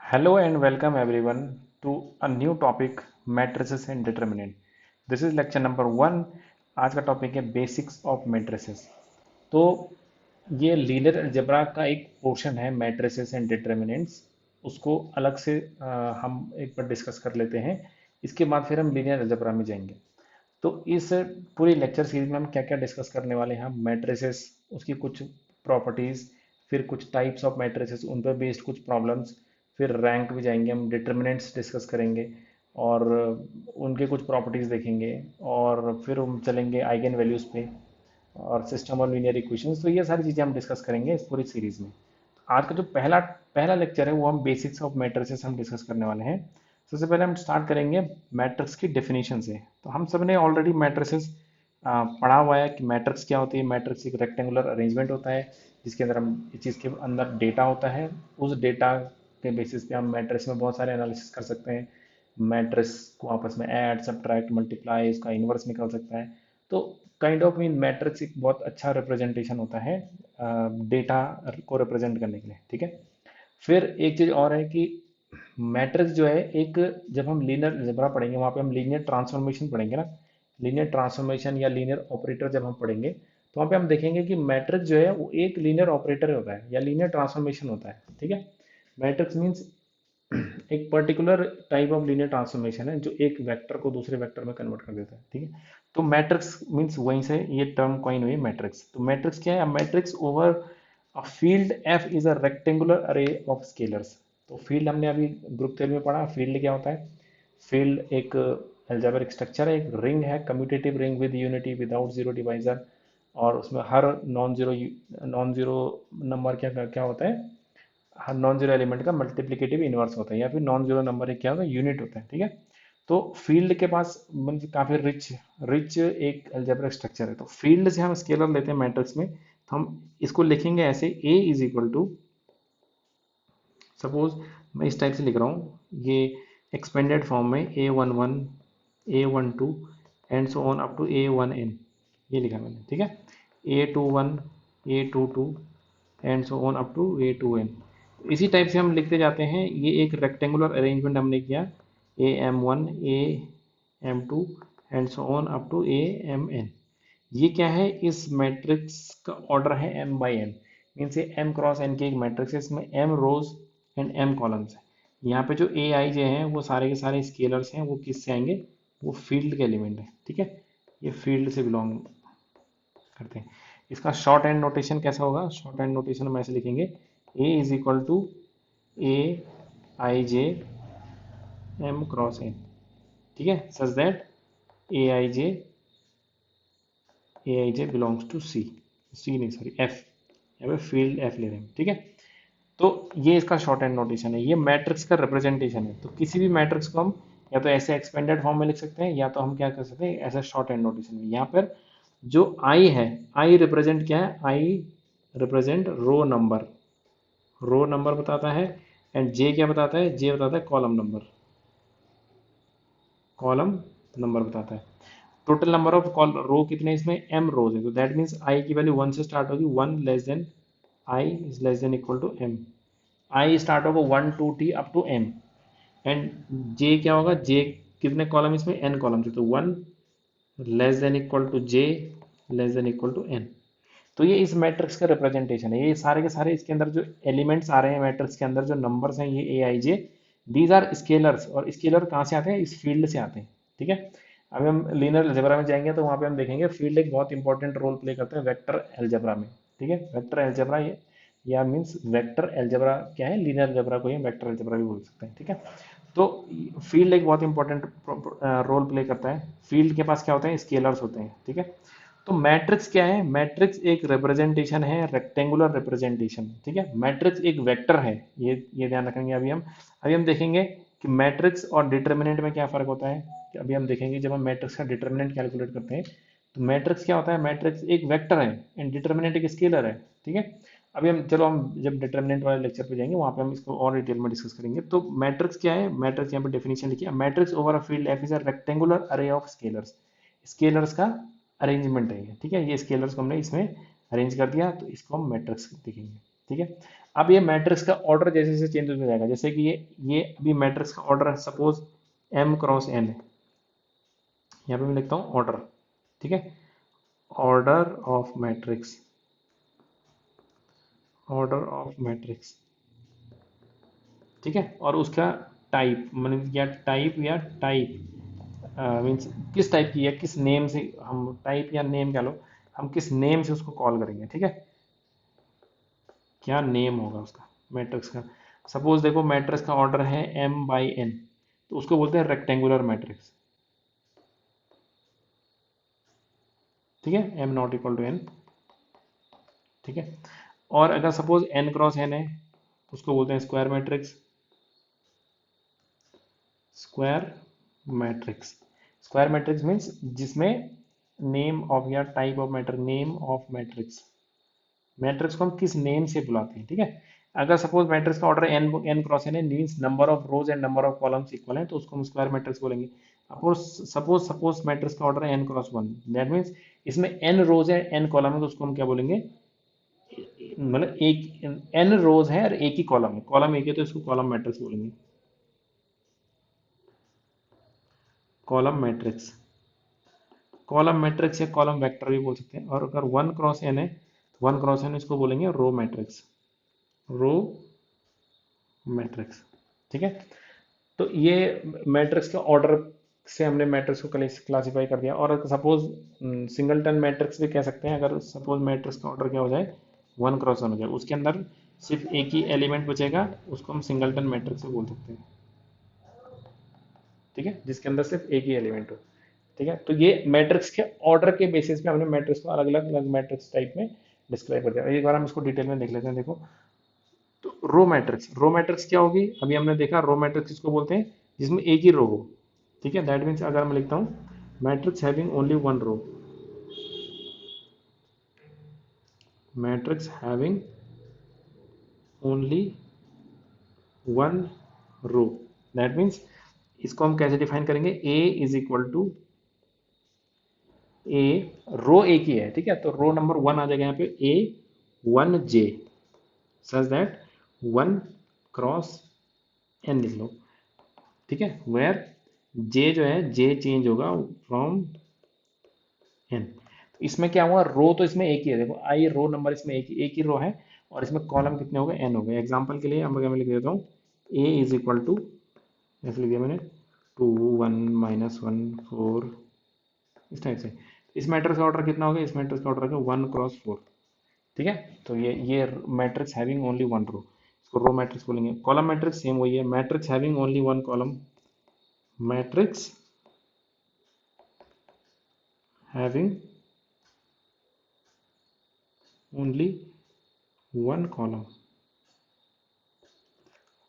Hello and welcome everyone to a new topic matrices and determinant. This is lecture number 1। आज का topic है basics of matrices. तो ये linear algebra का एक पोर्शन है मैट्रिसेस एंड डिटर्मिनेंट्स। उसको अलग से हम एक बार डिस्कस कर लेते हैं। इसके बाद फिर हम लीनियर अलजेब्रा में जाएंगे। तो इस पूरी लेक्चर सीरीज में हम क्या क्या डिस्कस करने वाले हैं। मैट्रिसेस, उसकी कुछ प्रॉपर्टीज, फिर कुछ टाइप्स ऑफ मैट्रिसेस, उन पर बेस्ड कुछ प्रॉब्लम्स, फिर रैंक भी जाएंगे, हम डिटर्मिनेंट्स डिस्कस करेंगे और उनके कुछ प्रॉपर्टीज देखेंगे, और फिर हम चलेंगे आइगन वैल्यूज पे और सिस्टम ऑफ लीनियर इक्वेशंस। तो ये सारी चीज़ें हम डिस्कस करेंगे इस पूरी सीरीज में। आज का जो पहला पहला लेक्चर है वो हम बेसिक्स ऑफ मैट्रिसेस हम डिस्कस करने वाले हैं। सबसे पहले हम स्टार्ट करेंगे मैट्रिक्स की डेफिनेशन से। तो हम सब ने ऑलरेडी मैट्रिसेस पढ़ा हुआ है कि मैट्रिक्स क्या होती है। मैट्रिक्स एक रेक्टेंगुलर अरेंजमेंट होता है जिसके अंदर हम इस चीज़ के अंदर डेटा होता है। उस डेटा के बेसिस पे हम मैट्रिक्स में बहुत सारे एनालिसिस कर सकते हैं। मैट्रिक्स को आपस में ऐड, सब्ट्रैक्ट, मल्टीप्लाई, उसका इन्वर्स निकल सकता है। तो काइंड ऑफ मीन मैट्रिक्स एक बहुत अच्छा रिप्रेजेंटेशन होता है डेटा को रिप्रेजेंट करने के लिए। ठीक है। फिर एक चीज और है कि मैट्रिक्स जो है एक, जब हम लीनियर अलजेब्रा पढ़ेंगे वहां पे हम लीनियर ट्रांसफॉर्मेशन पढ़ेंगे ना। लीनियर ट्रांसफॉर्मेशन या लीनियर ऑपरेटर जब हम पढ़ेंगे तो वहां पे हम देखेंगे कि मैट्रिक्स जो है वो एक लीनियर ऑपरेटर होता है या लीनियर ट्रांसफॉर्मेशन होता है। ठीक है। मैट्रिक्स मीन्स एक particular type of linear transformation है जो एक वेक्टर को दूसरे वेक्टर में कन्वर्ट कर देता है। ठीक है। तो मैट्रिक्स मीन्स वहीं से ये टर्म कॉइन हुई मैट्रिक्स। तो मैट्रिक्स क्या है? Matrix over a field F is a rectangular अरे ऑफ स्केलर्स। तो फील्ड हमने अभी ग्रुप थ्योरी में पढ़ा। फील्ड क्या होता है? फील्ड एक अलजेब्रिक स्ट्रक्चर है, एक रिंग है, commutative ring with unity without zero divisor. और उसमें हर नॉन जीरो नंबर क्या क्या होता है? हर नॉन जीरो एलिमेंट का मल्टीप्लिकेटिव इनवर्स होता है, या फिर नॉन जीरो नंबर एक क्या होता है? यूनिट होता है। ठीक है। तो फील्ड के पास मतलब काफी रिच रिच एक अलजेब्रिक स्ट्रक्चर है। तो फील्ड से हम स्केलर लेते हैं मैट्रिक्स में, तो हम इसको लिखेंगे ऐसे: ए इज इक्वल टू, सपोज मैं इस टाइप से लिख रहा हूँ ये एक्सपेंडेड फॉर्म में, A11, A12 and so on up to A1n। ये लिखा मैंने। ठीक है। A21, A22 and so on up to A2n। इसी टाइप से हम लिखते जाते हैं। ये एक रेक्टेंगुलर अरेंजमेंट हमने किया, AM1, AM2 and so on up to AMn। ये क्या है? इस मैट्रिक्स का ऑर्डर है m बाई n। मीन्स ये m क्रॉस n की एक मैट्रिक्स है, इसमें m rows and m columns है। यहाँ पे जो ए आई जे हैं वो सारे के सारे स्केलर्स हैं। वो किससे आएंगे? वो फील्ड के एलिमेंट है। ठीक है। ये फील्ड से बिलोंग करते हैं। इसका शॉर्ट हैंड नोटेशन कैसा होगा? शॉर्ट हैंड नोटेशन हम ऐसे लिखेंगे: a is equal to A I J m cross n. ठीक है। Such that A I j belongs to c. C नहीं, सॉरी, एफ। यहाँ पे फील्ड एफ ले रहे हैं। ठीक है। तो ये इसका शॉर्ट हैंड नोटेशन है। ये मैट्रिक्स का रिप्रेजेंटेशन है। तो किसी भी मैट्रिक्स को हम या तो ऐसे एक्सपेंडेड फॉर्म में लिख सकते हैं, या तो हम क्या कर सकते हैं, ऐसा शॉर्ट हैंड नोटेशन में। यहाँ पर जो आई है, आई रिप्रेजेंट क्या है? I represent row number. Row number बताता है। एंड जे क्या बताता है? जे बताता है कॉलम नंबर। कॉलम नंबर बताता है। टोटल नंबर ऑफ कॉल रो कितने इसमें? एम रोज है। तो दैट मीन्स आई की वैल्यू 1 से स्टार्ट होगी। 1 less than i is less than equal to m. I start होगा 1 2 टी up to m. And j क्या होगा? जे कितने कॉलम इसमें? एन कॉलम थे। तो 1 less than equal to j less than equal to n. तो ये इस मैट्रिक्स का रिप्रेजेंटेशन है। ये सारे के सारे इसके अंदर जो एलिमेंट्स आ रहे हैं मैट्रिक्स के अंदर, जो नंबर्स हैं, ये ए आई जे, दीज आर स्केलर्स। और स्केलर कहाँ से आते हैं? इस फील्ड से आते हैं। ठीक है। अभी हम लीनियर अलजेब्रा में जाएंगे तो वहाँ पे हम देखेंगे फील्ड एक बहुत इंपॉर्टेंट रोल प्ले करते हैं वेक्टर अलजेब्रा में। ठीक है। वेक्टर अलजेब्रा ये या मीन्स वेक्टर अलजेब्रा क्या है? लीनियर अलजेब्रा को ही हम वेक्टर अलजेब्रा भी बोल सकते हैं। ठीक है। तो फील्ड एक बहुत इंपॉर्टेंट रोल प्ले करता है। फील्ड के पास क्या होते हैं? स्केलर्स होते हैं। ठीक है। तो मैट्रिक्स क्या है? मैट्रिक्स एक रिप्रेजेंटेशन है, रेक्टेंगुलर रिप्रेजेंटेशन। ठीक है। मैट्रिक्स एक वेक्टर है। ये ध्यान रखेंगे। अभी हम देखेंगे कि मैट्रिक्स और डिटर्मिनेंट में क्या फर्क होता है। कि अभी हम देखेंगे जब हम मैट्रिक्स का डिटर्मिनेंट कैलकुलेट करते हैं तो मैट्रिक्स क्या होता है? मैट्रिक्स एक वेक्टर है एंड डिटर्मिनेंट एक स्केलर है। ठीक है। अभी हम चलो हम जब डिटर्मिनेंट वाले लेक्चर पे जाएंगे वहां पे हम इसको और डिटेल में डिस्कस करेंगे। तो मैट्रिक्स क्या है? मैट्रिक्स यहाँ पे डेफिनेशन लिखिए: matrix over a field F is a rectangular अरे ऑफ स्केलर्स। स्केलर्स का अरेंजमेंट है ये। ठीक है। ये स्केलर्स को हमने इसमें अरेंज कर दिया तो इसको हम मैट्रिक्स देखेंगे। ठीक है। अब ये मैट्रिक्स का ऑर्डर जैसे जैसे चेंज हो जाएगा, जैसे कि ये अभी मैट्रिक्स का ऑर्डर है, सपोज m क्रॉस n है, यहाँ पे मैं लिखता हूँ ऑर्डर, ठीक है, order of matrix, order of matrix, ठीक है, और उसका टाइप मतलब या टाइप मीन्स किस टाइप की है, किस नेम से, हम टाइप या नेम कह लो, हम किस नेम से उसको कॉल करेंगे, ठीक है, क्या नेम होगा उसका मैट्रिक्स का। सपोज देखो मैट्रिक्स का ऑर्डर है m/n, तो उसको बोलते हैं रेक्टेंगुलर मैट्रिक्स, ठीक है, m not equal to n, ठीक है। और अगर सपोज n क्रॉस n है, उसको बोलते हैं square matrix, square matrix, square matrix means जिसमें नेम ऑफ या type of matrix, name of matrix, matrix को हम किस नेम से बुलाते हैं, ठीक है। अगर सपोज मैट्रिक्स का ऑर्डर n क्रॉस n है, means number of rows and number of columns equal है, तो उसको हम स्क्वायर मैट्रिक्स बोलेंगे। सपोज सपोज मैट्रिक्स का ऑर्डर है n क्रॉस 1, दैट मीन्स इसमें n रोज है n कॉलम है, तो उसको हम क्या बोलेंगे, मतलब एक n रोज है और एक ही कॉलम है, कॉलम एक है, तो इसको कॉलम मैट्रिक्स बोलेंगे, कॉलम मैट्रिक्स, कॉलम मैट्रिक्स या कॉलम वेक्टर भी बोल सकते हैं। और अगर 1 क्रॉस n है, 1 क्रॉस n इसको बोलेंगे रो मैट्रिक्स, रो मैट्रिक्स, ठीक है। तो ये मैट्रिक्स का ऑर्डर से हमने मैट्रिक्स को क्लासिफाई कर दिया। और सपोज सिंगलटन मैट्रिक्स भी कह सकते हैं, अगर सपोज मैट्रिक्स का ऑर्डर क्या हो जाए, 1 क्रॉस 1 हो जाए, उसके अंदर सिर्फ एक ही एलिमेंट बचेगा, उसको हम सिंगलटन मैट्रिक्स से बोल सकते हैं, ठीक है, जिसके अंदर सिर्फ एक ही एलिमेंट हो, ठीक है। तो ये मैट्रिक्स के ऑर्डर के बेसिस पे हमने मैट्रिक्स को अलग अलग मैट्रिक्स टाइप में डिस्क्राइब कर दिया। एक बार हम इसको डिटेल में देख लेते हैं, देखो। तो रो मैट्रिक्स, रो मैट्रिक्स क्या होगी, अभी हमने देखा रो मैट्रिक्स किसको बोलते हैं, जिसमें एक ही रो हो, ठीक है। दैट मीन्स अगर मैं लिखता हूँ matrix having only one row, matrix having only one row, that means इसको हम कैसे डिफाइन करेंगे, A is equal to A, row एक ही है, ठीक है, तो रो नंबर 1 आ जाएगा यहाँ पे A1J, such that 1 cross n लिख लो, ठीक है, वेयर J जो है J चेंज होगा फ्रॉम n। तो इसमें क्या हुआ, रो तो इसमें एक ही है, देखो आई रो नंबर इसमें एक ही रो है, और इसमें कॉलम कितने हो गए, n हो गए। एग्जांपल के लिए हम मैं लिख देता हूँ A इज इक्वल टू, ऐसे लिख दिया मैंने, 2 1 -1 4, इस टाइप से। इस मैट्रिक्स का ऑर्डर कितना हो गया, इस मैट्रिक्स का ऑर्डर है 1 क्रॉस 4, ठीक है। तो ये मैट्रिक्स हैविंग ओनली वन रो, इसको रो मैट्रिक्स बोलेंगे। कॉलम मैट्रिक्स सेम वही है, matrix having only one column, matrix having only one column,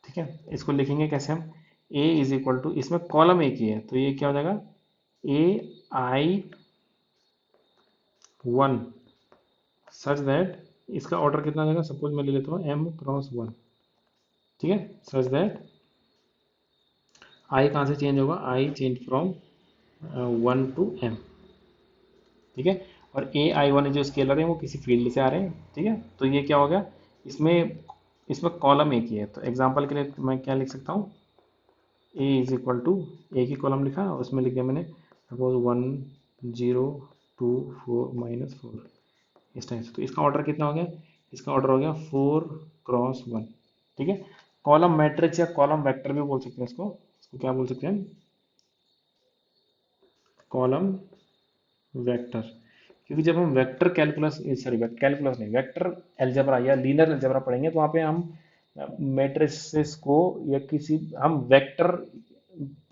ठीक है। इसको लिखेंगे कैसे हम, a इज इक्वल टू, इसमें कॉलम एक ही है, तो ये क्या हो जाएगा, AI1 सच दैट, इसका ऑर्डर कितना हो जाएगा, सपोज मैं ले लेता हूँ m क्रॉस 1, ठीक है, सच दैट आई कहाँ से चेंज होगा, I change from 1 to m, ठीक है। और AI1 जो स्केलर है वो किसी फील्ड से आ रहे हैं, ठीक है। तो ये क्या हो गया, इसमें इसमें कॉलम एक ही है, तो एग्जांपल के लिए मैं क्या लिख सकता हूँ, ए इज इक्वल टू, एक ही कॉलम लिखा और उसमें लिख दिया मैंने सपोज 1 0 2 4 -4, इस टाइप से। तो इसका ऑर्डर कितना हो गया, इसका ऑर्डर हो गया 4 क्रॉस 1, ठीक है। कॉलम मैट्रिक्स या कॉलम वेक्टर भी बोल सकते हैं इसको, इसको क्या बोल सकते हैं, कॉलम वेक्टर। क्योंकि जब हम वेक्टर कैलकुलस, सॉरी कैलकुलस नहीं, वेक्टर अलजेब्रा या लीनियर अलजेब्रा पढ़ेंगे, तो वहाँ पे हम मैट्रिसेस को या किसी हम वेक्टर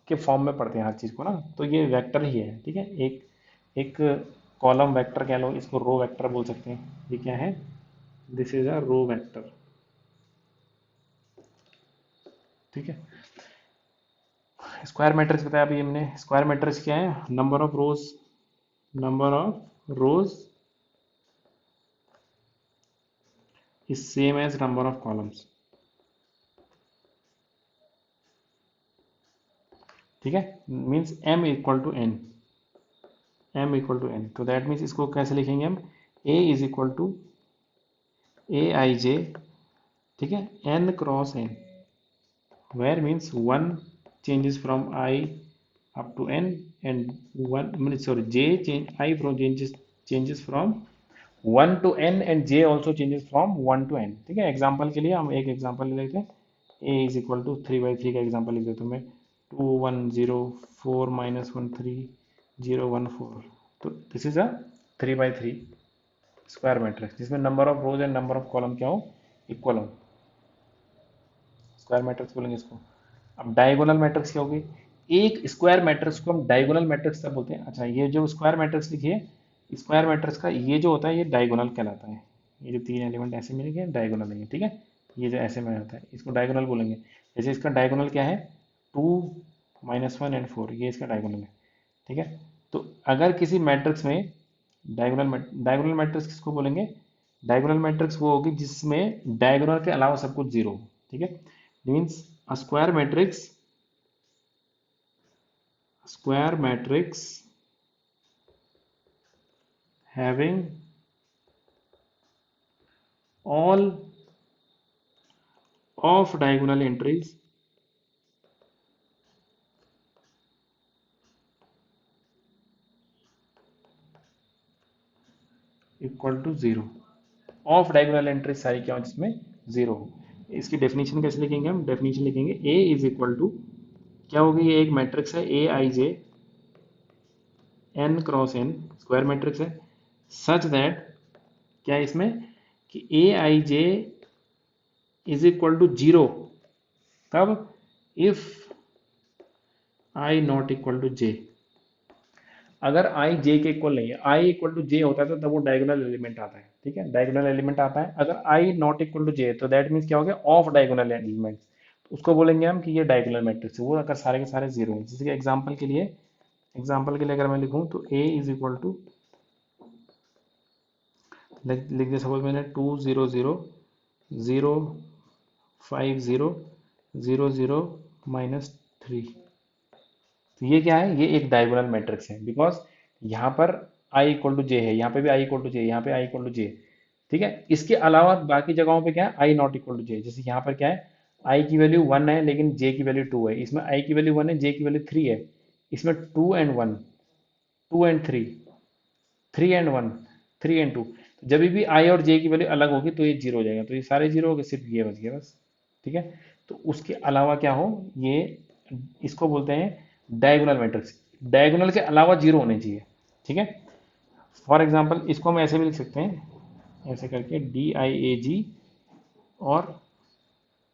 के फॉर्म में पढ़ते हैं हर चीज़ को ना, तो ये वेक्टर ही है, ठीक है। एक एक कॉलम वेक्टर कह लो, इसको रो वेक्टर बोल सकते हैं, ये क्या है, this is a row vector, ठीक है। स्क्वायर मैट्रिक्स बताया अभी हमने, स्क्वायर मैट्रिक्स क्या है, number of rows is same as number of columns, ठीक है, means m equal to n, तो दैट मीन्स इसको कैसे लिखेंगे हम, a is equal to A I j ठीक है, n cross n, where means 1 changes from I up to n and 1 sorry j change I from changes from 1 to n and j also changes from 1 to n। ठीक है, example के लिए हम एक example ले लेते हैं। a इज इक्वल टू 3/3 का एग्जांपल लिख देता हूँ मैं, 2 1 0 4 -1 3 0 1 4। तो this is a 3/3 square matrix जिसमें number of rows and number of column क्या हो, इक्वल हो, स्क्वायर मैट्रिक्स बोलेंगे इसको। अब डायगोनल मैट्रिक्स क्या होगी, एक स्क्वायर मैट्रिक्स को हम डायगोनल मैट्रिक्स तब बोलते हैं। अच्छा, ये जो स्क्वायर मैट्रिक्स लिखिए, स्क्वायर मैट्रिक्स का ये जो होता है ये डायगोनल कहलाता है। ये जो 3 एलिमेंट ऐसे मिलेंगे डायगोनल है, ठीक है, ये जो ऐसे में होता है इसको डायगोनल बोलेंगे। जैसे इसका डायगोनल क्या है, 2 -1 एंड 4, ये इसका डायगोनल है। ठीक है, तो अगर किसी मैट्रिक्स में डायगोनल मैट्रिक्स किसको बोलेंगे, डायगोनल मैट्रिक्स वो होगी जिसमें डायगोनल के अलावा सब कुछ जीरो हो। ठीक है, means a square matrix having all of diagonal entries equal to zero. Off diagonal entries सारी क्या हो जिसमें जीरो हो। इसकी डेफिनेशन कैसे लिखेंगे, हम डेफिनेशन लिखेंगे ए इज इक्वल टू, क्या होगी, ये एक मैट्रिक्स है ए आई जे N cross n, square matrix है, सच दैट, क्या है इसमें कि ए आई जे इज इक्वल टू जीरो, तब if i not equal to j, अगर आई जे के इक्वल नहीं है, आई इक्वल टू जे होता है तो तब वो डायगोनल एलिमेंट आता है। ठीक है, डायगोनल एलिमेंट आता है। अगर आई नॉट इक्वल टू जे तो दैट मीन्स क्या हो गया, ऑफ डायगोनल एलिमेंट, उसको बोलेंगे हम कि ये डायगोनल मैट्रिक्स है, वो अगर सारे के सारे जीरो है। जैसे कि एग्जाम्पल के लिए अगर मैं लिखूं तो ए इज इक्वल टू, लिख दिया सपोज मैंने 2 0 0 0 5 0 0 0 तो ये क्या है, ये एक डायगोनल मैट्रिक्स है, बिकॉज यहाँ पर आई इक्वल टू जे है, यहाँ पे भी आई इक्वल टू जे, यहाँ पे आई इक्वल टू जे। ठीक है, इसके अलावा बाकी जगहों पे क्या है, आई नॉट इक्वल टू जे। जैसे यहाँ पर क्या है, आई की वैल्यू 1 है लेकिन जे की वैल्यू 2 है, इसमें आई की वैल्यू 1 है, जे की वैल्यू 3 है, इसमें 2 एंड 1, 2 एंड 3, 3 एंड 1, 3 एंड 2। जब भी आई और जे की वैल्यू अलग होगी तो ये जीरो हो जाएगा, तो ये सारे जीरो हो गए, सिर्फ ये बच गया बस। ठीक है, तो उसके अलावा क्या हो, ये इसको बोलते हैं डायगोनल मैट्रिक्स, डायगोनल के अलावा जीरो होने चाहिए। ठीक है, फॉर एग्जांपल इसको हम ऐसे भी लिख सकते हैं, ऐसे करके DIAG और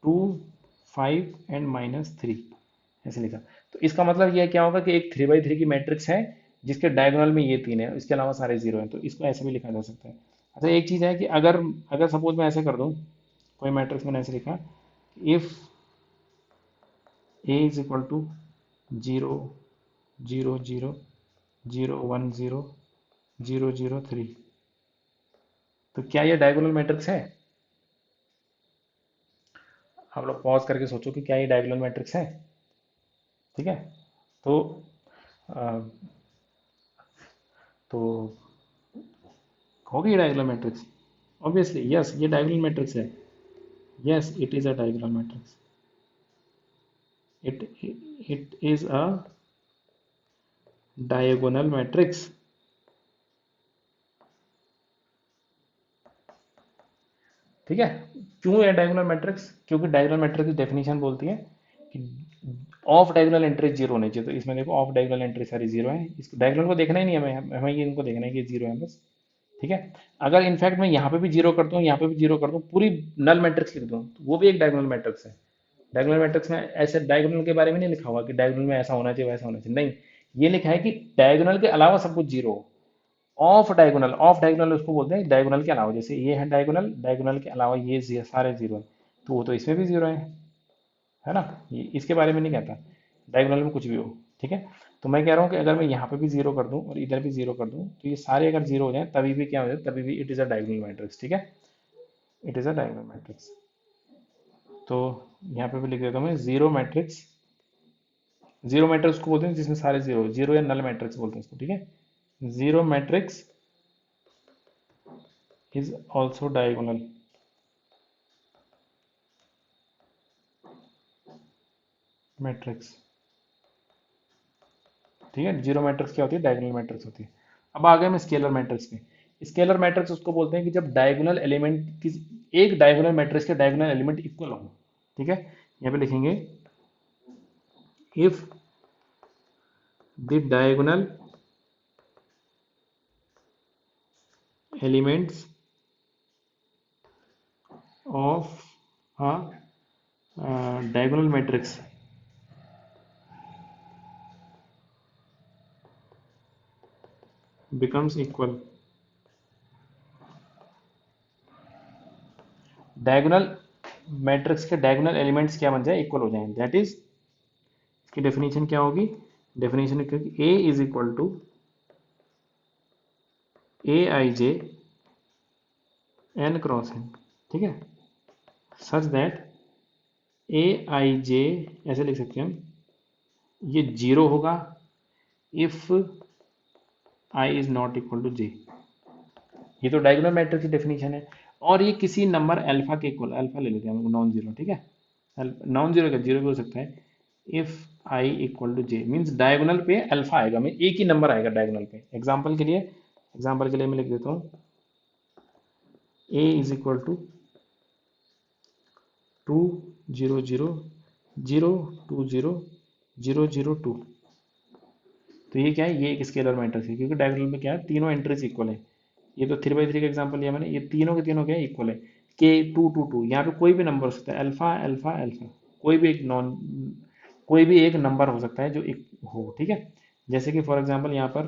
2 5 एंड -3 ऐसे लिखा। तो इसका मतलब ये क्या होगा कि एक 3/3 की मैट्रिक्स है जिसके डायगोनल में ये तीन है, इसके अलावा सारे जीरो हैं, तो इसको ऐसे भी लिखा जा सकता है। अच्छा, एक चीज़ है कि अगर अगर सपोज मैं ऐसे कर दूं, कोई मैट्रिक्स मैंने ऐसे लिखा, if A is equal to 0 0 0 0 1 0 0 0 3, तो क्या ये डायगोनल मैट्रिक्स है? आप लोग पॉज करके सोचो कि क्या ये डायगोनल मैट्रिक्स है। ठीक है, तो अ, तो होगी डायगोनल मैट्रिक्स, ऑब्वियसली यस, ये डायगोनल मैट्रिक्स है। Yes, it is a diagonal matrix, it it is a diagonal matrix. ठीक है, क्यों है डायगोनल मैट्रिक्स, क्योंकि डायगोनल मैट्रिक्स की डेफिनेशन बोलती है कि ऑफ डायगोनल एंट्री जीरो होनी चाहिए। तो इसमें देखो ऑफ डायगोनल एंट्री सारी जीरो है, इसको डायगोनल को देखना ही नहीं है, हमें हमें ये इनको देखना है कि जीरो है बस। ठीक है, अगर इनफैक्ट मैं यहाँ पे भी जीरो करता हूँ, यहाँ पे भी जीरो करता हूँ, पूरी नल मैट्रिक्स लिख दूँ तो वो भी एक डायगोनल मैट्रिक्स है। डायगोनल मैट्रिक्स में ऐसे डायगोनल के बारे में नहीं लिखा हुआ कि डायगोनल में ऐसा होना चाहिए वैसा होना चाहिए, नहीं, ये लिखा है कि डायगोनल के अलावा सब कुछ जीरो हो। ऑफ डायगोनल, ऑफ डायगोनल उसको बोलते हैं डायगोनल के अलावा, जैसे ये है डायगोनल, डायगोनल के अलावा ये सारे जीरो है, तो वो तो इसमें भी जीरो है ना, ये इसके बारे में नहीं कहता डायगोनल में कुछ भी हो। ठीक है, तो मैं कह रहा हूँ कि अगर मैं यहाँ पे भी जीरो कर दूं और इधर भी जीरो कर दूं तो ये सारे अगर जीरो हो जाए तभी भी क्या हो जाए, तभी भी it is a diagonal matrix. ठीक है, it is a diagonal matrix. तो यहाँ पे भी लिख देता हूँ मैं जीरो मैट्रिक्स, जीरो मैट्रिक्स को बोलते हैं जिसमें सारे जीरो, जीरो या नल मैट्रिक्स बोलते हैं इसको। ठीक है, zero matrix is also diagonal, matrix. ठीक है, जीरो मैट्रिक्स क्या होती है, डायगोनल मैट्रिक्स होती है। अब आ गए हम स्केलर मैट्रिक्स पे। स्केलर मैट्रिक्स उसको बोलते हैं कि जब डायगोनल एलिमेंट की, एक डायगोनल मैट्रिक्स के डायगोनल एलिमेंट इक्वल हो। ठीक है, यहाँ पे लिखेंगे if the diagonal elements of a diagonal matrix becomes equal। Diagonal matrix के डायगोनल एलिमेंट्स क्या बन जाए, इक्वल हो जाएं, दैट इज, इसकी डेफिनेशन क्या होगी, definition A is equal to A I J N cross n. ठीक है, सच दैट ए आई जे, ऐसे लिख सकते हैं हम, ये जीरो होगा if I is not equal to j. ये तो डायगोनल मैट्रिक्स की डेफिनेशन है। और ये किसी नंबर अल्फा के इक्वल, अल्फा ले लेते हैं हम नॉन जीरो। ठीक है, नॉन जीरो का जीरो भी हो सकता है। If i equal to j means diagonal पे अल्फा आएगा, मैं एक ही नंबर आएगा डायगोनल पे। एग्जाम्पल के लिए मैं लिख देता हूँ ए इज इक्वल टू 2 0 0 0 2 तो ये क्या है, ये एक स्केलर मैट्रिक्स है क्योंकि डायगोनल में क्या है, तीनों एंट्रीज इक्वल है। ये तो 3 बाई 3 का एग्जाम्पल लिया मैंने, ये तीनों के तीनों क्या है, इक्वल है। के 2 2 2, यहाँ पे कोई भी नंबर हो सकता है, अल्फा अल्फा अल्फा, कोई भी एक नॉन, कोई भी एक नंबर हो सकता है जो एक हो। ठीक है, जैसे कि फॉर एग्जाम्पल यहाँ पर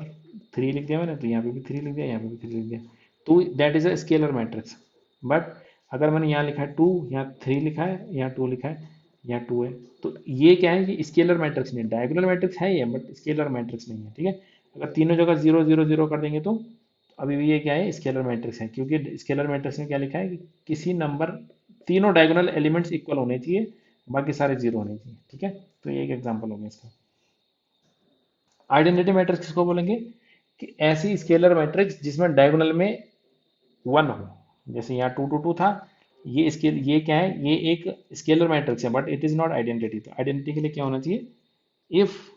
3 लिख दिया मैंने, तो यहाँ पे भी 3 लिख दिया, यहाँ पे भी 3 लिख दिया, तो that is a scalar matrix. But अगर मैंने यहाँ लिखा है 2, यहाँ 3 लिखा है, यहाँ 2 लिखा है, यहाँ 2 है, तो ये क्या है, ये स्केलर मैट्रिक्स नहीं है, डायगोनल मैट्रिक्स है ये, बट स्केलर मैट्रिक्स नहीं है। ठीक है, अगर तीनों जगह 0 0 0 कर देंगे तो अभी भी ये क्या है, स्केलर मैट्रिक्स है, क्योंकि स्केलर मैट्रिक्स में क्या लिखा है कि किसी नंबर, तीनों डायगोनल एलिमेंट्स इक्वल होने चाहिए, बाकी सारे जीरो होने चाहिए। ठीक है, तो ये एक एग्जांपल हो गया इसका। आइडेंटिटी मैट्रिक्स किसको बोलेंगे, कि ऐसी स्केलर मैट्रिक्स जिसमें डायगोनल में 1 हो। जैसे यहाँ 2 2 2 था, ये स्केल, ये क्या है, ये एक स्केलर मैट्रिक्स है, but it is not identity. तो आइडेंटिटी के लिए क्या होना चाहिए, if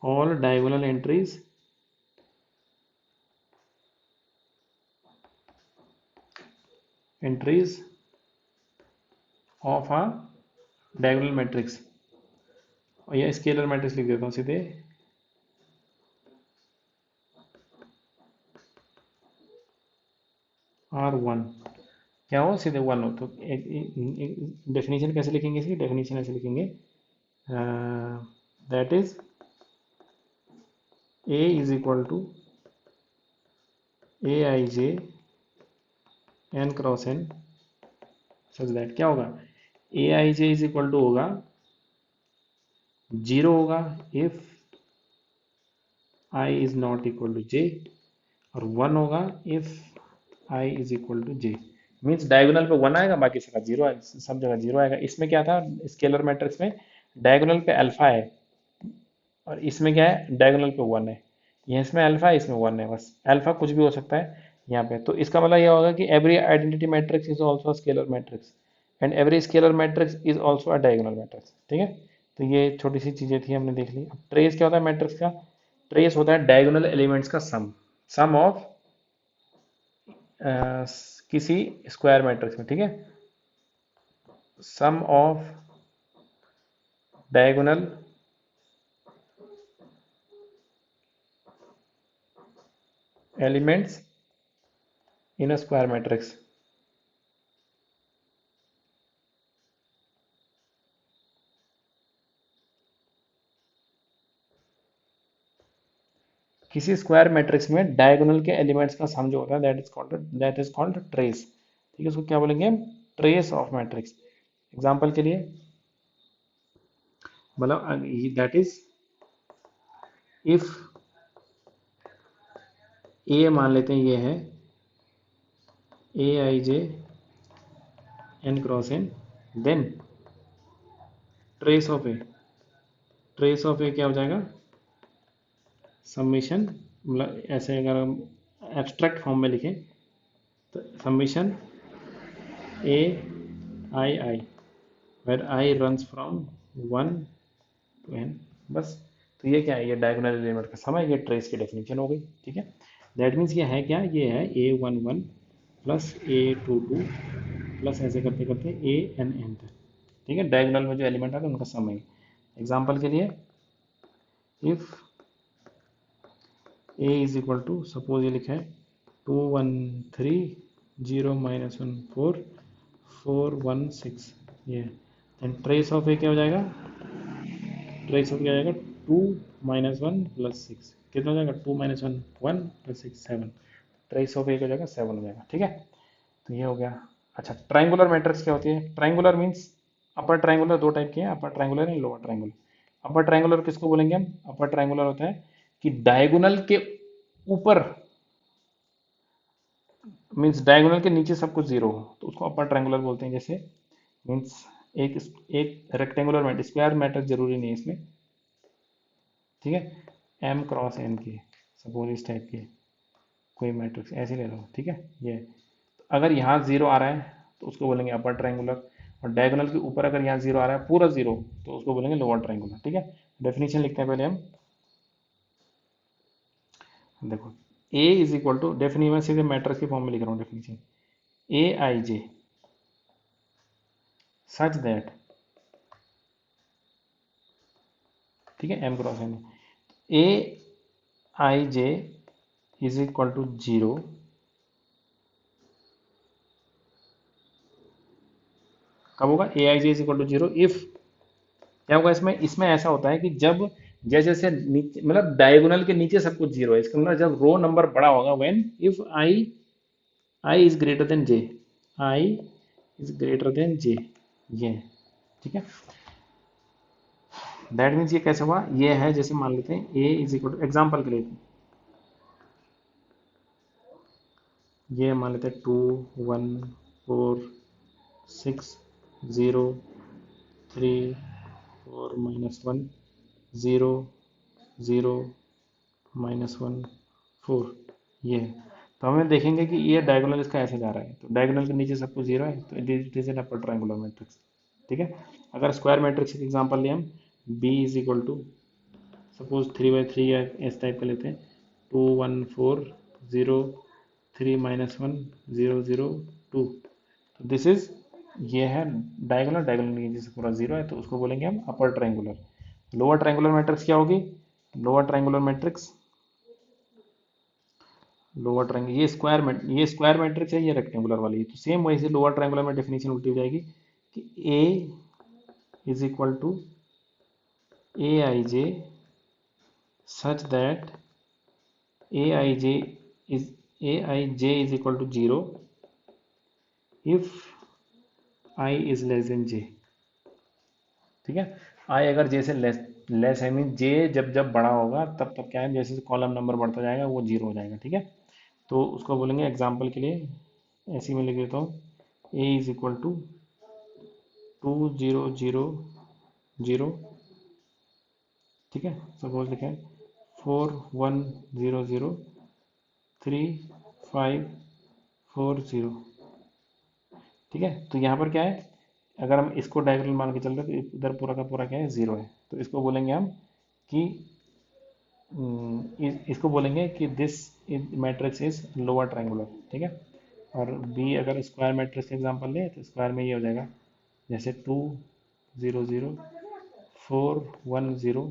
all diagonal entries of a diagonal matrix, और यह स्केलर मैट्रिक्स लिख देता हूँ सीधे, R1 क्या हो, सीधे 1 हो, तो डेफिनेशन कैसे लिखेंगे, इसकी डेफिनेशन ऐसे लिखेंगे, that is a is equal to A I J N cross n, such that क्या होगा, a I J is equal to होगा, जीरो होगा if I is not equal to j, और 1 होगा if I is equal to j. Means diagonal पे 1 आएगा, बाकी जगह जीरो आएगा, सब जगह जीरो आएगा। इसमें क्या था, स्केलर मैट्रिक्स में डायगोनल पे अल्फा है, और इसमें क्या है, डायगोनल पे 1 है। ये इसमें अल्फा है, इसमें 1 है, बस अल्फा कुछ भी हो सकता है यहाँ पे। तो इसका मतलब यह होगा कि every identity matrix is also scalar matrix, and every scalar matrix is also a diagonal matrix. ठीक है, तो ये छोटी सी चीजें थी, हमने देख ली। अब ट्रेस क्या होता है मैट्रिक्स का, ट्रेस होता है डायगोनल एलिमेंट्स का सम, सम ऑफ किसी स्क्वायर मैट्रिक्स में। ठीक है, sum of diagonal elements in a square matrix. किसी स्क्वायर मैट्रिक्स में डायगोनल के एलिमेंट्स का सम जो होता है, दैट इज कॉल्ड ट्रेस। ठीक है, उसको क्या बोलेंगे हम, ट्रेस ऑफ मैट्रिक्स। एग्जांपल के लिए, मतलब दैट इज, इफ ए मान लेते हैं ये है ए आई जे N cross N, then trace of A, trace of A क्या हो जाएगा, समीशन, मतलब ऐसे अगर हम एब्स्ट्रैक्ट फॉर्म में लिखें तो summation a i where i runs from 1 to n, बस। तो ये क्या है, ये डायगोनल एलिमेंट का सम है, ये ट्रेस की डेफिनेशन हो गई, ठीक है। दैट मीन्स ये है क्या, ये है a11 प्लस a22 प्लस ऐसे करते करते an तक, ठीक है। डायगोनल में जो एलिमेंट आते हैं उनका सम है। एग्जाम्पल के लिए, if a is equal to, suppose ये लिखा है 2 1 3 0 - 1 4 4 1 6, ये देन ट्रेस ऑफ ए क्या हो जाएगा, ट्रेस ऑफ क्या हो जाएगा, 2 - 1 + 6 कितना हो जाएगा, 2 - 1 1 + 6 7, ट्रेस ऑफ ए हो जाएगा 7 हो जाएगा, ठीक है। तो ये हो गया। अच्छा, ट्राइंगुलर मैट्रिक्स क्या होती है, ट्राइंगुलर मीन्स अपर ट्राइंगुलर दो टाइप के हैं, upper triangular and lower triangular. Upper triangular किसको बोलेंगे हम, अपर ट्राइंगुलर होता है कि डायगोनल के ऊपर, मीन्स डायगोनल के नीचे सब कुछ जीरो हो तो उसको अपर ट्रायंगुलर बोलते हैं। जैसे मीन्स एक एक रेक्टेंगुलर मैट्रिक्स, स्क्वायर मैट्रिक्स जरूरी नहीं है इसमें, ठीक है। m क्रॉस n की, सपोज इस टाइप की कोई मैट्रिक्स ऐसे ले लो, ठीक है। ये तो अगर यहाँ जीरो आ रहा है तो उसको बोलेंगे अपर ट्रायंगुलर, और डायगोनल के ऊपर अगर यहाँ जीरो आ रहा है पूरा जीरो तो उसको बोलेंगे लोअर ट्रायंगुलर, ठीक है। डेफिनेशन लिखते हैं पहले हम, देखो a is equal to, definition में सीधे मैट्रिक्स के फॉर्म में लिख रहा हूँ definition, A I J such that, ठीक है, m cross n, a I J is equal to 0, कब होगा, a I J is equal to 0 if, क्या होगा इसमें, इसमें ऐसा होता है कि जब जैसे जैसे नीचे, मतलब डायगोनल के नीचे सब कुछ जीरो है, इसका मतलब जब रो नंबर बड़ा होगा, when if I is greater than J, I is greater than J, ये, ठीक है। दैट मीन्स ये कैसे हुआ, ये है जैसे मान लेते हैं ए इज इक्वल टू, एग्जाम्पल के लिए ये मान लेते हैं 2 1 4 6 0 3 4 -1 0 0 -1 4, ये है। तो हमें देखेंगे कि ये डायगोनल इसका ऐसे जा रहा है, तो डायगोनल के नीचे सब कुछ जीरो है, तो it is an upper triangular matrix, ठीक है। अगर स्क्वायर मैट्रिक्स का एग्जांपल लें हम, B is equal to, suppose 3/3 या इस टाइप का लेते हैं, 2 1 4 0 3 -1 0 0 2, तो दिस इज, ये है डायगोनल, डायगोनल के नीचे से पूरा जीरो है तो उसको बोलेंगे हम upper triangular. Lower triangular matrix क्या होगी, lower triangular matrix, lower triangle, ये स्क्वायर मैट्रिक्स है, ये रेक्टेंगुलर वाली है, तो सेम वैसे लोअर ट्रायंगुलर में डेफिनेशन उल्टी हो जाएगी कि A is equal to A I J such that A I J is, A I J is equal to 0 if I is less than J, ठीक है। आई अगर जे से लेस, लेस है मीन जे जब जब बड़ा होगा तब तब क्या है, जैसे कॉलम नंबर बढ़ता जाएगा वो जीरो हो जाएगा, ठीक है। तो उसको बोलेंगे एग्जाम्पल के लिए, ऐसे में लिख देता हूँ, ए इज इक्वल टू 2 0 0 0, ठीक है। सपोज लिखें 4 1 0 0 3 5 4 0, ठीक है। तो यहाँ पर क्या है, अगर हम इसको डायगोनल मान के चल रहे हैं तो इधर पूरा का पूरा क्या है, जीरो है, तो इसको बोलेंगे हम कि इसको बोलेंगे कि this matrix is lower triangular, ठीक है। और बी अगर स्क्वायर मैट्रिक्स का एग्जांपल ले तो स्क्वायर में ये हो जाएगा, जैसे 2 0 0 4 1 0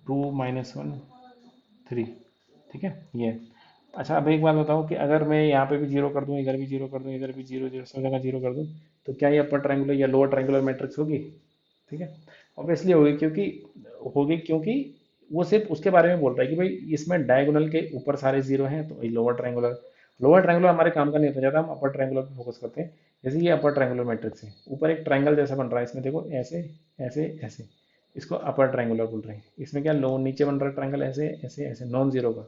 2 - 1 3, ठीक है, ये। अच्छा, अब एक बात बताओ कि अगर मैं यहाँ पे भी जीरो कर दूँ, इधर भी जीरो कर दूँ, इधर भी जीरो जीरो सब जगह जीरो कर दूँ, तो क्या ये अपर ट्रायंगुलर या लोअर ट्रायंगुलर मैट्रिक्स होगी, ठीक है। ऑब्वियसली होगी, क्योंकि वो सिर्फ उसके बारे में बोल रहा है कि भाई इसमें डायगोनल के ऊपर सारे जीरो हैं तो ये लोअर ट्रायंगुलर, लोअर ट्रायंगुलर हमारे काम का नहीं होता, ज़्यादा हम अपर ट्रायंगुलर पे फोकस करते हैं। जैसे ये अपर ट्रायंगुलर मैट्रिक्स है, ऊपर एक ट्रायंगल जैसा बन रहा है, इसमें देखो ऐसे ऐसे ऐसे, इसको अपर ट्रायंगुलर बोल रहे हैं। इसमें क्या लो नीचे बन रहा है ट्रायंगल ऐसे ऐसे ऐसे नॉन जीरो का,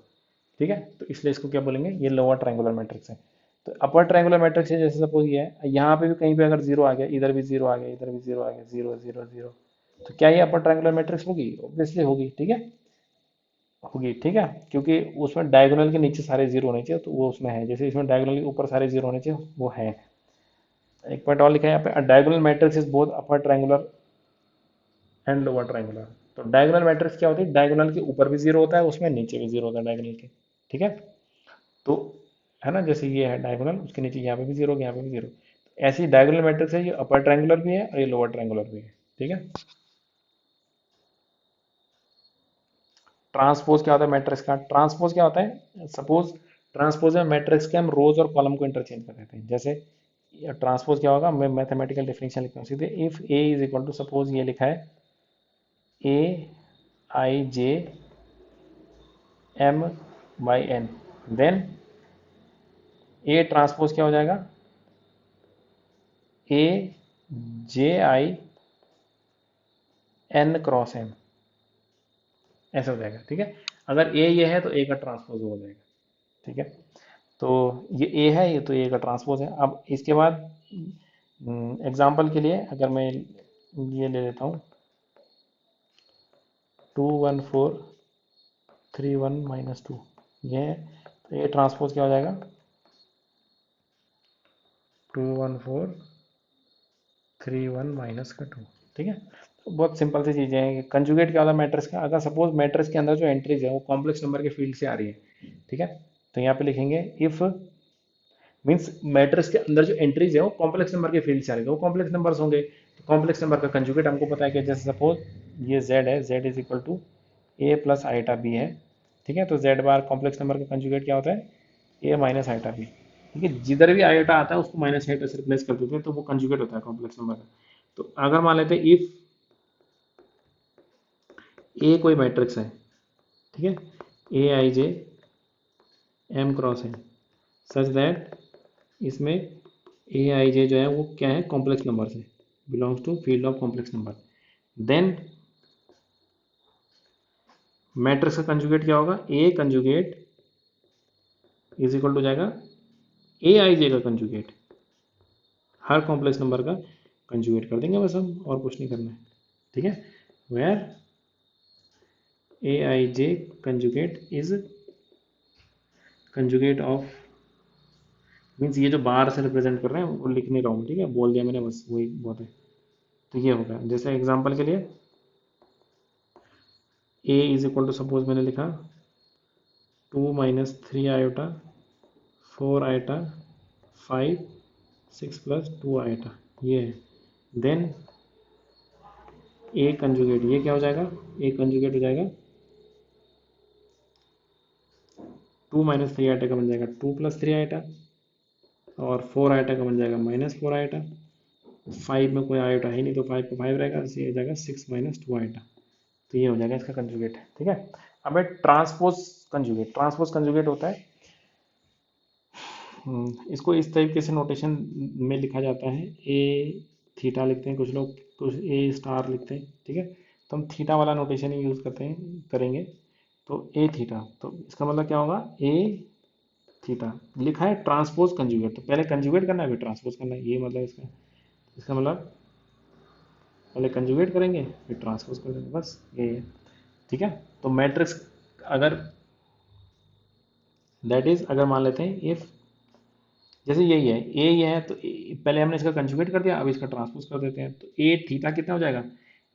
ठीक है। तो इसलिए इसको क्या बोलेंगे, ये लोअर ट्रायंगुलर मैट्रिक्स है। तो अपर ट्रायंगुलर मैट्रिक्स है, जैसे सपोज ये है, यहाँ पे भी कहीं पे अगर जीरो आ गया, इधर भी जीरो आ गया, इधर भी जीरो आ गया, 0 0 0, तो क्या ये अपर ट्रायंगुलर मैट्रिक्स होगी, ऑब्वियसली होगी, ठीक है, होगी, ठीक है। क्योंकि उसमें डायगोनल के नीचे सारे जीरो होने चाहिए तो वो उसमें है, जैसे इसमें डायगोनल के ऊपर सारे जीरो होने चाहिए वो है। एक पॉइंट और लिखा है यहाँ पे, diagonal matrix is both upper triangular and lower triangular. तो डायगोनल मैट्रिक्स क्या होती है, डायगोनल के ऊपर भी जीरो होता है, उसमें नीचे भी जीरो होता है डायगोनल के, ठीक है। तो है ना, जैसे ये है डायगोनल, उसके नीचे यहाँ पे भी जीरो, यहाँ पे भी जीरो। ऐसी डायगोनल मैट्रिक्स है, ये अपर ट्रायंगुलर भी है और ये लोअर ट्रायंगुलर भी है, ठीक है। ट्रांसपोज क्या होता है मैट्रिक्स का, ट्रांसपोज क्या होता है, सपोज ट्रांसपोज में मैट्रिक्स के हम रोज और कॉलम को इंटरचेंज कर देते हैं। जैसे ट्रांसपोज क्या होगा, मैं मैथमेटिकल डेफिनेशन लिखता हूँ सीधे, if A is equal to, suppose ये लिखा है ए आई जे M by N, then A transpose क्या हो जाएगा, A J I N cross M, ऐसा हो जाएगा, ठीक है। अगर ए ये है तो ए का ट्रांसपोज हो जाएगा, ठीक है। तो ये ए है, ये तो ए का ट्रांसपोज है। अब इसके बाद एग्जाम्पल के लिए अगर मैं ये ले लेता हूँ 2 1 4 3 1 - 2, ये है, तो ये ट्रांसपोज क्या हो जाएगा, 2 1 4 3 1 - 2, ठीक है। तो बहुत सिंपल सी चीज़ें हैं। कंजुगेट क्या होता है मैट्रिक्स का, अगर सपोज मैट्रिक्स के अंदर जो एंट्रीज है वो कॉम्प्लेक्स नंबर के फील्ड से आ रही है, ठीक है। तो यहाँ पे लिखेंगे इफ, मीन्स मैट्रिक्स के अंदर जो एंट्रीज है वो कॉम्प्लेक्स नंबर के फील्ड से आ रही है, वो कॉम्प्लेक्स नंबर्स होंगे। तो कॉम्प्लेक्स नंबर का कंजुगेट हमको पता है कि जैसे सपोज ये z है, z is equal to a plus iota b है, ठीक है। तो z बार कॉम्प्लेक्स नंबर का कंजुगेट क्या होता है, ए माइनस आईटा बी, ठीक है। जिधर भी आईटा आता है उसको माइनस आईटा से रिप्लेस कर देते हैं, तो वो कंजुगेट होता है कॉम्प्लेक्स नंबर का। तो अगर मान लेते हैं इफ ए कोई मैट्रिक्स है, ठीक है, ए आई जे एम क्रॉस है, सच दैट इसमें ए आई जे जो है वो क्या है, कॉम्प्लेक्स नंबर है, belongs to field of complex number, then matrix का कंजुगेट क्या होगा, A conjugate is equal to जाएगा ए आई जे का कंजुगेट, हर कॉम्प्लेक्स नंबर का कंजुगेट कर देंगे बस हम, और कुछ नहीं करना है, ठीक है। Where a I j conjugate is conjugate of, means ये जो बाहर से रिप्रेजेंट कर रहे हैं वो लिख नहीं रहा हूँ, ठीक है, बोल दिया मैंने बस, वही बहुत है। तो ये होगा, जैसे एग्जांपल के लिए ए इज इक्वल टू, सपोज मैंने लिखा 2 - 3 आयोटा 4 आयोटा 5 6 + 2 आयोटा, ये है। देन ए कंजुगेट, ये क्या हो जाएगा, ए कंजुगेट हो जाएगा 2 - 3 आयोटा का बन जाएगा 2 + 3 आयोटा, और 4 आयोटा का बन जाएगा -4 आयोटा, 5 में कोई आयोटा है नहीं तो 5 को 5 रहेगा, तो ये हो जाएगा 6 - 2 आयोटा। तो ये हो जाएगा इसका कंजुगेट, ठीक है। अब है ट्रांसपोज कंजुगेट, ट्रांसपोज कंजुगेट होता है, इसको इस तरीके से नोटेशन में लिखा जाता है, ए थीटा लिखते हैं कुछ लोग, कुछ ए स्टार लिखते हैं, ठीक है। तो हम थीटा वाला नोटेशन ही यूज़ करते हैं, करेंगे। तो ए थीटा, तो इसका मतलब क्या होगा, ए थीटा लिखा है ट्रांसपोज कंजुगेट, तो पहले कंजुगेट करना है फिर ट्रांसपोज करना है, ये मतलब इसका, इसका मतलब पहले कंजुगेट करेंगे फिर ट्रांसपोज कर देंगे, बस ये है, ठीक है। तो मैट्रिक्स अगर, दैट इज अगर मान लेते हैं इफ, जैसे यही है ए ये है, तो पहले हमने इसका कंजुगेट कर दिया, अब इसका ट्रांसपोज कर देते हैं, तो ए थीटा कितना हो जाएगा,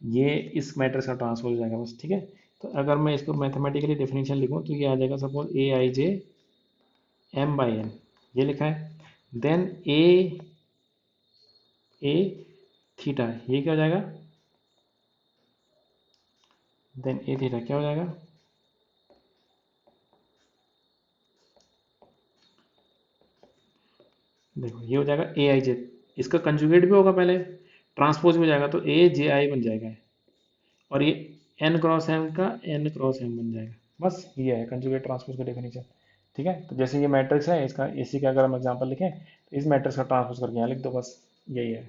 ये इस मैट्रिक्स का ट्रांसपोज हो जाएगा बस, ठीक है। तो अगर मैं इसको मैथमेटिकली डेफिनेशन लिखूं तो ये आ जाएगा, suppose a I J M by n, ये लिखा है। देन ए थीटा, ये क्या हो जाएगा, देन ए थीटा क्या हो जाएगा, देखो ये हो जाएगा ए आई जे, इसका कंजुगेट भी होगा पहले, ट्रांसपोज भी हो जाएगा, तो ए जे आई बन जाएगा, और ये एन क्रॉस एम का एन क्रॉस एम बन जाएगा, बस ये है कंजुगेट ट्रांसपोज का डेफिनेशन, ठीक है। तो जैसे ये मैट्रिक्स है, इसका इसी का अगर हम एग्जांपल लिखें तो इस मैट्रिक्स का ट्रांसपोज करके यहाँ लिख दो, बस यही है।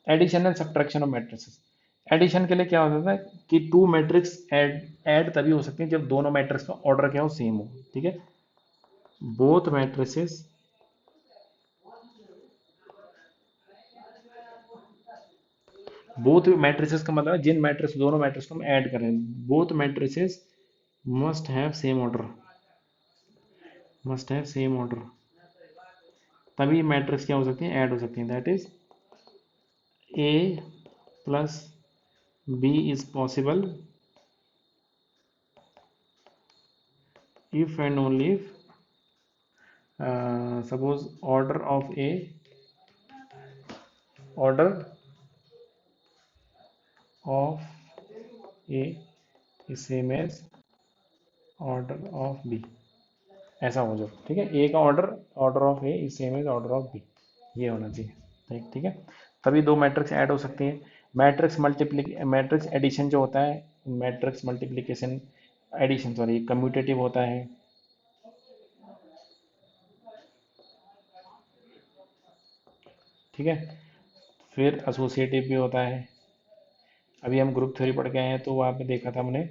Addition and subtraction of matrix, addition के लिए क्या होता है कि टू मैट्रिक्स ऐड ऐड तभी हो सकती है जब दोनों मैट्रिक्स का ऑर्डर क्या हो, सेम हो, ठीक है। बोथ मैट्रिसेस, बोथ मैट्रिसेस का मतलब है जिन मैट्रिक्स, दोनों मैट्रिक्स को हम ऐड कर रहे हैं, both matrices must have same order, must have same order, तभी मैट्रिक्स क्या हो सकती है, ऐड हो सकती है। That is A plus B is possible if and only if suppose order of a is same as order of b, ऐसा हो जाए, ठीक है। ए का order of A is same as order of B, ये होना चाहिए, ठीक ठीक है। तभी दो मैट्रिक्स ऐड हो सकती है। मैट्रिक्स एडिशन जो होता है, matrix multiplication addition sorry commutative होता है। ठीक है, फिर एसोसिएटिव भी होता है। अभी हम ग्रुप थ्योरी पढ़ के आए हैं, तो वहाँ पे देखा था हमने,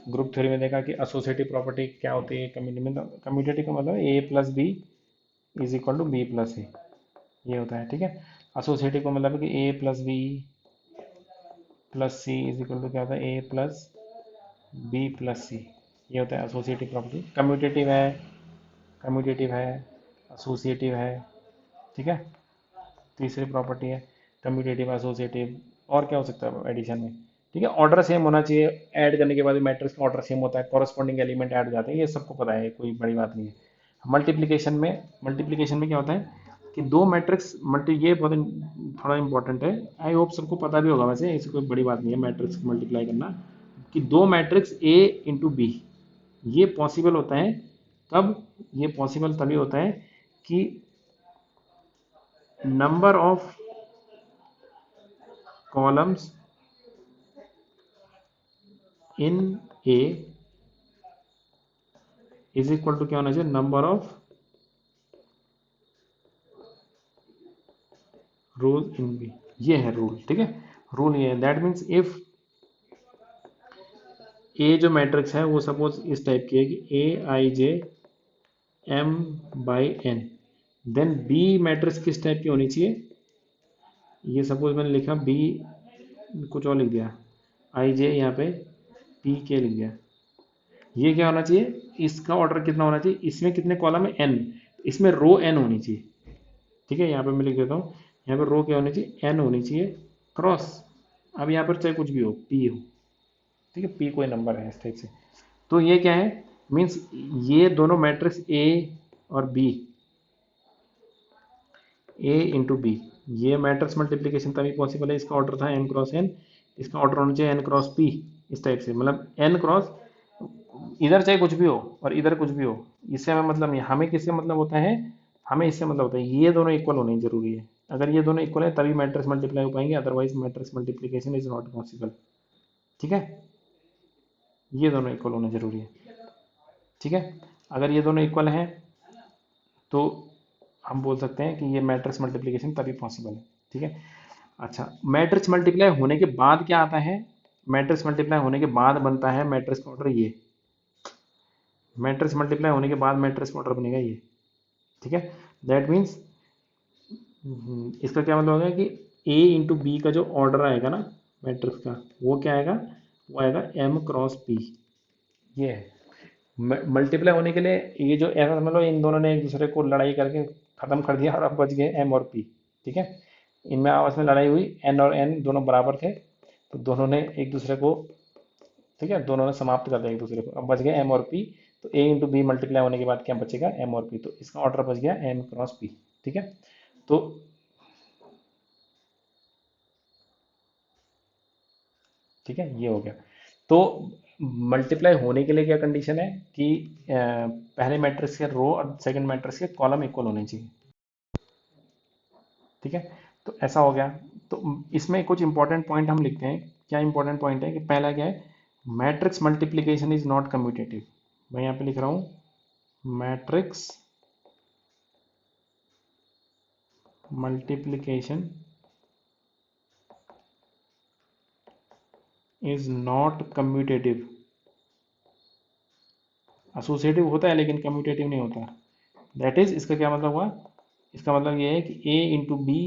ग्रुप थ्योरी में देखा कि एसोसिएटिव प्रॉपर्टी क्या होती है। कम्यूटेटिव का मतलब A plus B is equal to B plus A, ये होता है, ठीक है। एसोसिएटिव का मतलब है कि A plus B plus C is equal to क्या होता है, A plus B plus C, ये होता है एसोसिएटिव प्रॉपर्टी। कम्यूटेटिव है, एसोसिएटिव है, ठीक है। तीसरी प्रॉपर्टी है कम्यूटेटिव एसोसिएटिव। और क्या हो सकता है एडिशन में, ठीक है। ऑर्डर सेम होना चाहिए, ऐड करने के बाद मैट्रिक्स का ऑर्डर सेम होता है, कॉरस्पॉन्डिंग एलिमेंट ऐड हो जाते हैं, ये सबको पता है, कोई बड़ी बात नहीं है। मल्टीप्लिकेशन में क्या होता है कि दो मैट्रिक्स ये बहुत थोड़ा इंपॉर्टेंट है, आई होप सबको पता भी होगा, वैसे इससे कोई बड़ी बात नहीं है मैट्रिक्स मल्टीप्लाई करना, कि दो मैट्रिक्स ए इंटू बी, ये पॉसिबल होता है कब, ये पॉसिबल तभी होता है कि number of columns in A is equal to क्या होना चाहिए, number of rule in B, ये है रूल, ठीक है। रूल ये है, दैट मीन्स इफ ए जो मैट्रिक्स है वो सपोज इस टाइप की है कि ए आई जे M by N, then B matrix किस टाइप की होनी चाहिए, ये सपोज मैंने लिखा बी, कुछ और लिख दिया, आई जे यहाँ पे पी के लिख दिया, ये क्या होना चाहिए, इसका ऑर्डर कितना होना चाहिए, इसमें कितने कॉलम है एन, इसमें रो एन होनी चाहिए, ठीक है। यहाँ पे मैं लिख देता हूँ, यहाँ पे रो क्या होनी चाहिए, एन होनी चाहिए क्रॉस, अब यहाँ पर चाहे कुछ भी हो, पी हो, ठीक है, पी कोई नंबर है इस टाइप से। तो ये क्या है, मीन्स ये दोनों मैट्रिक्स ए और बी, ए इंटू बी, ये मैट्रिक्स मल्टीप्लीकेशन तभी पॉसिबल है, इसका ऑर्डर था एन क्रॉस एन, इसका ऑर्डर होना चाहिए एन क्रॉस पी, इस टाइप से, मतलब एन क्रॉस, इधर चाहे कुछ भी हो और इधर कुछ भी हो, इससे हमें मतलब नहीं, हमें किससे मतलब होता है, हमें इससे मतलब होता है ये दोनों इक्वल होने जरूरी है। अगर ये दोनों इक्वल है तभी मैट्रिक्स मल्टीप्लाई हो पाएंगे, otherwise matrix multiplication is not possible, ठीक है। ये दोनों इक्वल होने जरूरी है, ठीक है। अगर ये दोनों इक्वल हैं तो हम बोल सकते हैं कि ये मैट्रिक्स मल्टीप्लिकेशन तभी पॉसिबल है, ठीक है। अच्छा, मैट्रिक्स मल्टीप्लाई होने के बाद क्या आता है, मैट्रिक्स मल्टीप्लाई होने के बाद बनता है मैट्रिक्स का ऑर्डर, ये मैट्रिक्स मल्टीप्लाई होने के बाद मैट्रिक्स का ऑर्डर बनेगा ये, ठीक है। दैट मीन्स इसका क्या मतलब होगा कि ए इंटू बी का जो ऑर्डर आएगा ना मैट्रिक्स का, वो क्या आएगा, वो आएगा एम क्रॉस पी, ये है। मल्टीप्लाई होने के लिए ये जो ऐसा समझ लो, इन दोनों ने एक दूसरे को लड़ाई करके खत्म कर दिया और अब बच गए एम और पी, ठीक है। इनमें आपस में लड़ाई हुई, एन और एन दोनों बराबर थे, तो दोनों ने एक दूसरे को, ठीक है, दोनों ने समाप्त कर दिया एक दूसरे को, अब बच गए एम और पी। तो ए इंटू बी मल्टीप्लाई होने के बाद क्या बचेगा, एम और पी, तो इसका ऑर्डर बच गया एम क्रॉस पी, ठीक है। तो ठीक है, ये हो गया। तो मल्टीप्लाई होने के लिए क्या कंडीशन है कि पहले मैट्रिक्स के रो और सेकंड मैट्रिक्स के कॉलम इक्वल होने चाहिए, ठीक है। तो ऐसा हो गया। तो इसमें कुछ इंपॉर्टेंट पॉइंट हम लिखते हैं, क्या इंपॉर्टेंट पॉइंट है कि पहला क्या है, matrix multiplication is not commutative, मैं यहाँ पे लिख रहा हूँ matrix multiplication is not commutative, associative होता है लेकिन कम्यूटेटिव नहीं होता। दैट इज, इसका क्या मतलब हुआ, इसका मतलब ये है कि A into B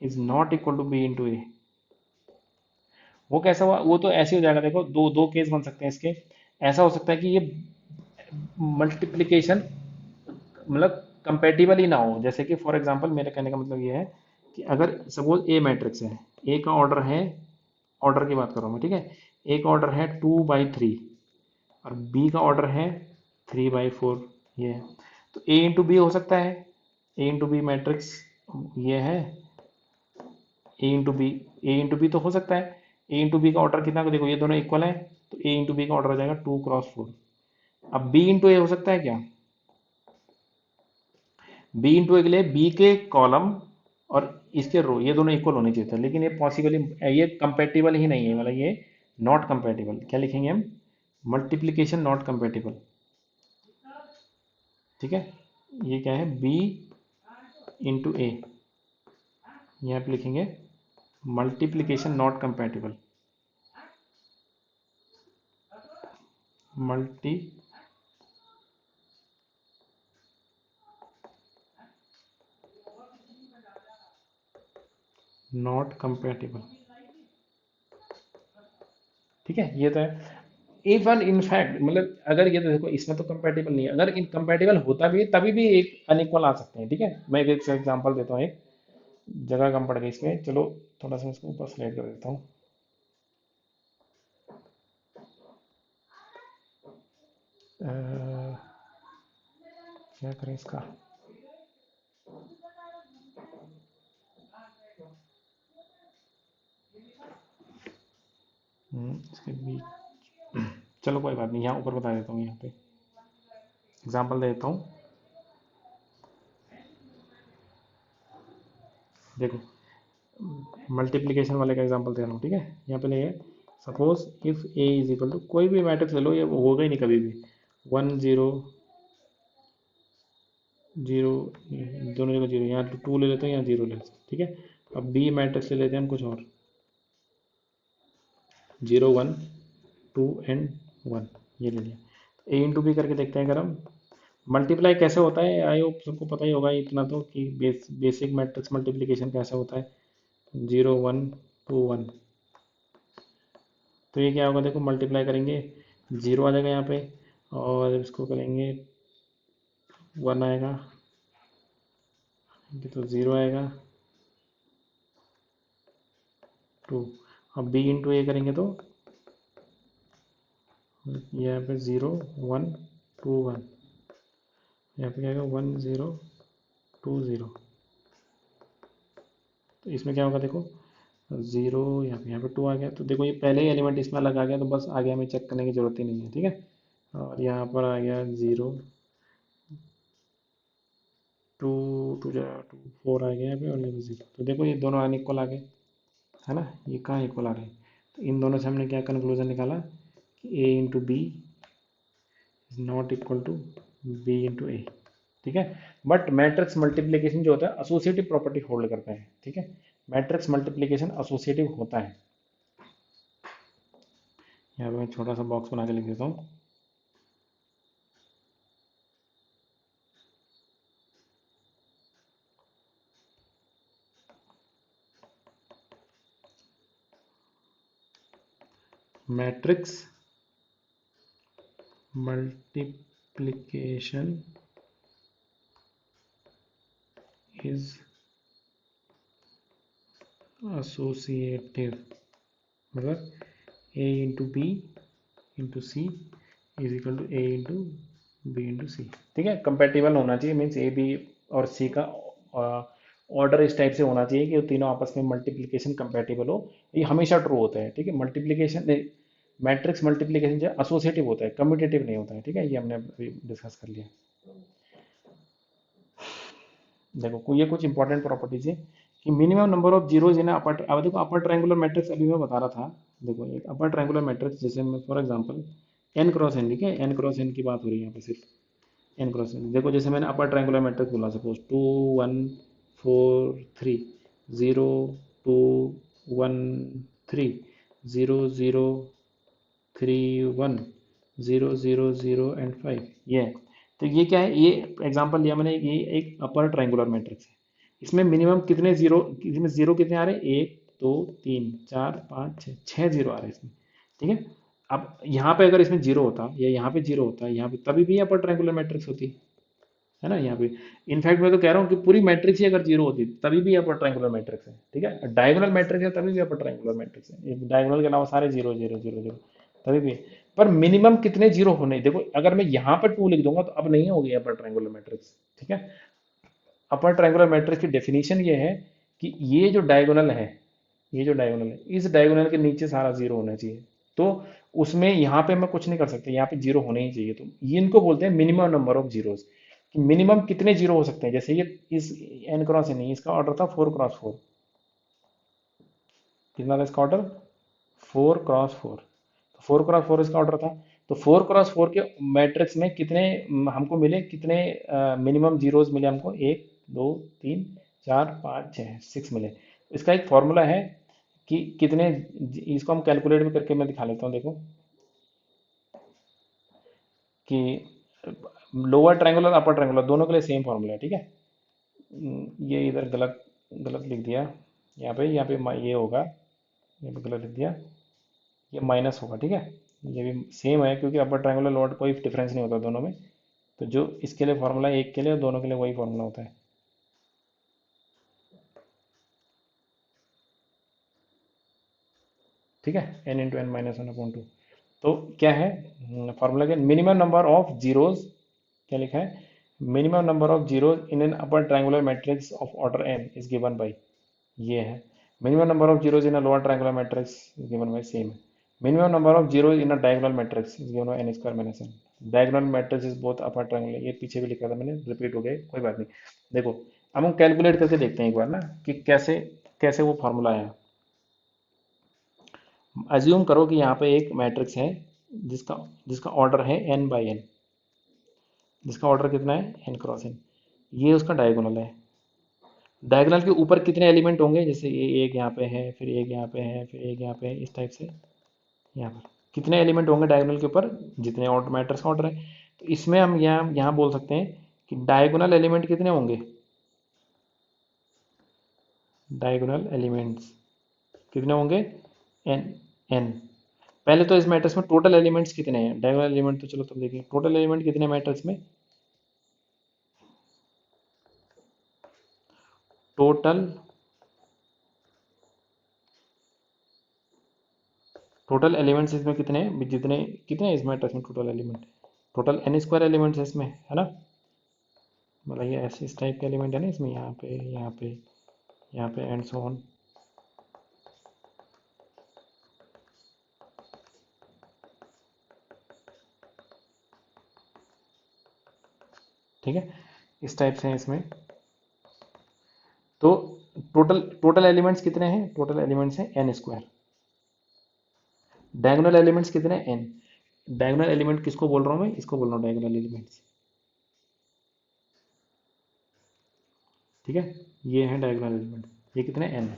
is not equal to B into A. वो कैसा हुआ, वो तो ऐसे हो जाएगा, देखो दो दो केस बन सकते हैं इसके। ऐसा हो सकता है कि ये मल्टीप्लिकेशन मतलब कंपेटिबल ही ना हो। जैसे कि फॉर एग्जांपल मेरे कहने का मतलब ये है कि अगर सपोज ए मैट्रिक्स है, ए का ऑर्डर है, ऑर्डर की बात कर रहा हूँ मैं, ठीक है, ए का ऑर्डर है 2/3 और बी का ऑर्डर है 3/4, ये है, तो ए इंटू बी हो सकता है, ए इंटू बी मैट्रिक्स ये है, ए इंटू बी, ए इंटू बी तो हो सकता है। ए इंटू बी का ऑर्डर कितना, देखो ये दोनों इक्वल है, तो ए इंटू बी का ऑर्डर हो जाएगा 2x4। अब बी इंटू ए हो सकता है क्या, बी इंटू ए के लिए बी के कॉलम और इसके रो ये दोनों इक्वल होने चाहिए थे, लेकिन ये पॉसिबल ही, ये कंपेटिबल ही नहीं है, मतलब ये नॉट कंपेटिबल। क्या लिखेंगे हम, मल्टीप्लीकेशन नॉट कंपेटिबल, ठीक है। ये क्या है, बी इंटू ए, यहाँ पे लिखेंगे multiplication not compatible, multi not compatible, ठीक है। ये तो है, इवन इनफैक्ट मतलब अगर ये तो देखो इसमें तो कंपेटिबल नहीं है, अगर इन कंपेटिबल होता भी है तभी भी एक अनइक्वल आ सकते हैं, ठीक है। मैं एक एग्जांपल देता हूँ, एक जगह कम पड़ गई इसमें, चलो थोड़ा सा इसको ऊपर स्लाइड कर देता हूँ। अह, क्या करें इसका, इसके बीच, चलो कोई बात नहीं, यहाँ ऊपर बता देता हूँ, यहाँ पे एग्जांपल दे देता हूँ। देखो मल्टीप्लिकेशन वाले का एग्जांपल दे रहा हूँ, ठीक है। यहाँ पे नहीं है, suppose if A is equal to, कोई भी मैट्रिक्स ले लो, ये होगा ही नहीं कभी भी, 1 0 0, दोनों जगह जीरो, यहाँ 2 ले लेते हैं, यहाँ 0 ले लेते हैं, ठीक है। अब बी मैट्रिक्स ले लेते हैं हम कुछ और, 0 1 2 एंड 1, ये ले लिया। ए इंटू बी करके देखते हैं, अगर हम मल्टीप्लाई कैसे होता है, आई होप सबको पता ही होगा इतना तो, कि बेसिक मैट्रिक्स मल्टीप्लिकेशन कैसे होता है, 0 1 2 1। तो ये क्या होगा, देखो मल्टीप्लाई करेंगे, 0 आ जाएगा यहाँ पे, और इसको करेंगे 1 आएगा, ये तो 0 आएगा, 2। अब बी इंटू ए करेंगे तो यहाँ पे 0 1 2 1, यहाँ पे क्या आएगा 1 0 2 0। तो इसमें क्या होगा, देखो 0, यहाँ पे 2 आ गया, तो देखो ये पहले ही एलिमेंट इसमें अलग आ गया, तो बस आगे हमें चेक करने की जरूरत ही नहीं है, ठीक है। और यहाँ पर आ गया 0 2 2 2 4 आ गया यहाँ पे, और यहाँ पे 0, तो देखो ये दोनों अनइक्वल आ गए, है ना, ये कहाँ इक्वल आ रहे हैं। तो इन दोनों से हमने क्या कंक्लूजन निकाला कि A into B is not equal to B into A, ठीक है। बट मैट्रिक्स मल्टीप्लीकेशन जो होता है एसोसिएटिव प्रॉपर्टी होल्ड करता है, ठीक है। मैट्रिक्स मल्टीप्लीकेशन एसोसिएटिव होता है। यहाँ पे मैं छोटा सा बॉक्स बना के लिख देता हूँ, मैट्रिक्स मल्टीप्लिकेशन इज एसोसिएटिव, मतलब A into B into C is equal to A into B into C, ठीक है। कंपेटिबल होना चाहिए, मीन्स ए बी और सी का ऑर्डर इस टाइप से होना चाहिए कि वो तीनों आपस में मल्टीप्लिकेशन कंपेटिबल हो। ये हमेशा ट्रू होता है, ठीक है। मल्टीप्लिकेशन मैट्रिक्स मल्टीप्लिकेशन जो एसोसिएटिव होता है, कम्यूटेटिव नहीं होता है, ठीक है। ये हमने अभी डिस्कस कर लिया। देखो ये कुछ इंपॉर्टेंट प्रॉपर्टीज है कि minimum number of zeros in upper, अब देखो अपर ट्रायंगुलर मैट्रिक्स अभी मैं बता रहा था। देखो एक अपर ट्रायंगुलर मैट्रिक्स, जैसे मैं for example n cross n, ठीक है, एन क्रॉस एन की बात हो रही है यहाँ पे, सिर्फ एन क्रॉस एन। देखो जैसे मैंने अपर ट्रायंगुलर मैट्रिक्स बोला, सपोज 2 1 4 3 0 2 1 3 0 0 3 1 0 0 0 एंड 5, ये है। तो ये क्या है, ये एग्जांपल लिया मैंने, ये एक अपर ट्रायंगुलर मैट्रिक्स है। इसमें मिनिमम कितने जीरो, इसमें जीरो कितने आ रहे हैं, 1 2 3 4 5 6, 6 जीरो आ रहे हैं इसमें, ठीक है। अब यहाँ पे अगर इसमें जीरो होता या यहाँ पे जीरो होता, यहाँ पे, तभी भी अपर ट्रायंगुलर मैट्रिक्स होती, है ना यहाँ पे। इनफैक्ट मैं तो कह रहा हूँ कि पूरी मैट्रिक्स ही अगर जीरो होती तभी भी अपर ट्रायंगुलर मैट्रिक्स है, ठीक है। डायगोनल मैट्रिक्स है तभी भी अपर ट्रायंगुलर मैट्रिक्स है, डायगोनल के अलावा सारे जीरो जीरो जीरो जीरो तभी भी। पर मिनिमम कितने जीरो होने, देखो अगर मैं यहाँ पर टू लिख दूंगा तो अब नहीं होगी अपर ट्रायंगुलर मैट्रिक्स, ठीक है। अपर ट्रायंगुलर मैट्रिक्स की डेफिनेशन ये है कि ये जो डायगोनल है, ये जो डायगोनल है इस डायगोनल के नीचे सारा जीरो होना चाहिए। तो उसमें यहाँ पे मैं कुछ नहीं कर सकता, यहाँ पे जीरो होने ही चाहिए। तो ये इनको बोलते हैं मिनिमम नंबर ऑफ जीरोस, कि मिनिमम कितने जीरो हो सकते हैं। जैसे ये इस एन क्रॉस एन नहीं, इसका ऑर्डर था 4x4, कितना था इसका ऑर्डर, 4x4। तो 4x4 इसका ऑर्डर था। तो 4x4 के मैट्रिक्स में कितने हमको मिले, कितने मिनिमम जीरोस मिले हमको, 1 2 3 4 5 6 6 मिले। इसका एक फॉर्मूला है कि कितने, इसको हम कैलकुलेट भी करके मैं दिखा लेता हूँ, देखो कि लोअर ट्रायंगुलर अपर ट्रायंगुलर दोनों के लिए सेम फॉर्मूला है, ठीक है। ये इधर गलत गलत लिख दिया, यहाँ पे ये होगा, यहाँ पे गलत लिख दिया, ये माइनस होगा, ठीक है। ये भी सेम है क्योंकि अपर ट्रायंगुलर लोअर कोई डिफरेंस नहीं होता दोनों में। तो जो इसके लिए फॉर्मूला एक के लिए और दोनों के लिए वही फॉर्मूला होता है, ठीक है। N into N minus one upon two. तो क्या है फॉर्मूला के, मिनिमम नंबर ऑफ जीरोज, क्या लिखा है, minimum number of zeros in an upper triangular matrix of order N is given by, ये है। Minimum number of zeros in a lower triangular matrix is given by, same है। Minimum number of zeros in a diagonal matrix is given by N square minus N. Diagonal matrix is both upper triangular, ये पीछे भी लिखा था मैंने, repeat हो गए, कोई बात नहीं। देखो अब हम कैलकुलेट करके देखते हैं एक बार ना कि कैसे कैसे वो फॉर्मूला आया। अज्यूम करो कि यहाँ पे एक मैट्रिक्स है जिसका जिसका ऑर्डर है एन बाई एन, जिसका ऑर्डर कितना है एन क्रॉस एन, ये उसका डायगोनल है। डायगोनल के ऊपर कितने एलिमेंट होंगे, जैसे ये एक यहाँ पे है, फिर एक यहाँ पे है, फिर एक यहाँ पे है, इस टाइप से यहाँ पर कितने एलिमेंट होंगे डायगोनल के ऊपर, जितने ऑर्डर मैट्रिक्स का ऑर्डर है। तो इसमें हम यहाँ बोल सकते हैं कि डायगोनल एलिमेंट कितने होंगे, डायगोनल एलिमेंट्स कितने होंगे, एन एन। पहले तो इस मैट्रिक्स में टोटल एलिमेंट्स कितने हैं, डायगोनल एलिमेंट तो चलो तुम देखिए टोटल एलिमेंट कितने मैट्रिक्स में, टोटल टोटल एलिमेंट्स इसमें कितने हैं, जितने कितने हैं इस मैट्रिक्स में total element, total n square elements है इसमें, है ना। मतलब ये ऐसे इस टाइप के एलिमेंट है ना इसमें, यहाँ पे यहाँ पे यहाँ पे एंड सो ऑन, ठीक है, इस टाइप से है इसमें। तो टोटल टोटल एलिमेंट्स कितने हैं, टोटल एलिमेंट्स हैं एन स्क्वायर। डायगोनल एलिमेंट्स कितने हैं एन। डायगोनल एलिमेंट किसको बोल रहा हूँ मैं, इसको बोल रहा हूँ डायगोनल एलिमेंट्स, ठीक है। ये है डायगोनल एलिमेंट, ये कितने एन है।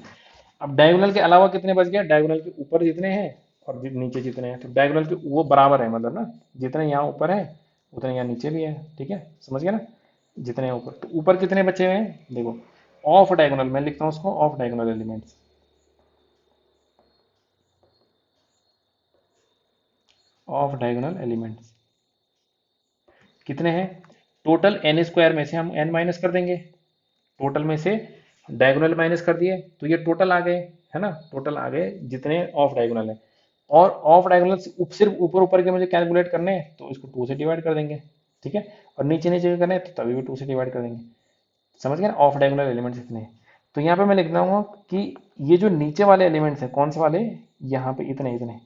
अब डायगोनल के अलावा कितने बच गए, डायगोनल के ऊपर जितने हैं और नीचे जितने हैं, तो डायगोनल के वो बराबर है, मतलब ना जितने यहाँ ऊपर है उतने यहाँ नीचे भी है, ठीक है, समझ गया ना। जितने हैं ऊपर, तो ऊपर कितने बचे हुए हैं देखो, ऑफ डायगोनल, मैं लिखता हूँ उसको of diagonal elements, of diagonal elements कितने हैं, टोटल एन स्क्वायर में से हम एन माइनस कर देंगे, टोटल में से डायगोनल माइनस कर दिए तो ये टोटल आ गए, है ना, टोटल आ गए जितने ऑफ डायगोनल है। और ऑफ डायगोनल सिर्फ ऊपर ऊपर के मुझे कैलकुलेट करने हैं तो इसको टू से डिवाइड कर देंगे, ठीक है। और नीचे नीचे के करने हैं तो तभी भी टू से डिवाइड कर देंगे, समझ गए ना, ऑफ डायगोनल एलिमेंट्स इतने हैं। तो यहाँ पे मैं लिख दूंगा कि ये जो नीचे वाले एलिमेंट्स हैं कौन से वाले, यहाँ पे इतने इतने,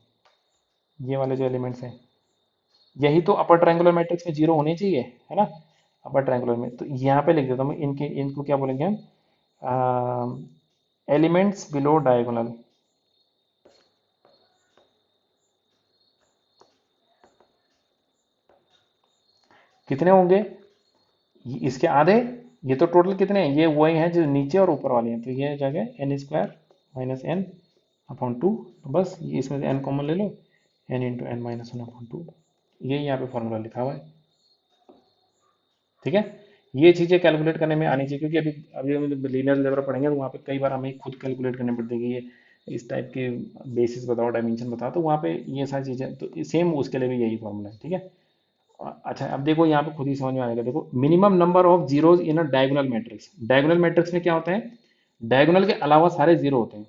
ये वाले जो एलिमेंट्स हैं, यही तो अपर ट्रायंगुलर मैट्रिक्स में जीरो होने चाहिए, है ना, अपर ट्रायंगुलर में। तो यहाँ पे लिख देता हूँ मैं, इनके इनको क्या बोलेंगे हम, एलिमेंट्स बिलो डायगोनल, कितने होंगे, इसके आधे, ये तो टोटल कितने हैं, ये वही हैं जो नीचे और ऊपर वाले हैं, तो ये जगह N square minus N upon two, तो बस ये इसमें से एन कॉमन ले लो, N into N minus one upon two, ये यहाँ पे फॉर्मूला लिखा हुआ है, ठीक है। ये चीज़ें कैलकुलेट करने में आनी चाहिए क्योंकि अभी अभी हम लीनियर अलजेब्रा पढ़ेंगे तो वहाँ पे कई बार हमें खुद कैलकुलेट करनी पड़ती है कि ये इस टाइप के बेसिस बताओ, डायमेंशन बताओ, तो वहाँ पे ये सारी चीज़ें, तो सेम उसके लिए भी यही फॉर्मूला है, ठीक है। अच्छा अब देखो यहाँ पे खुद ही समझ में आएगा। देखो minimum number of zeros in a diagonal matrix, diagonal matrix में क्या होता है, डायगोनल के अलावा सारे जीरो होते हैं।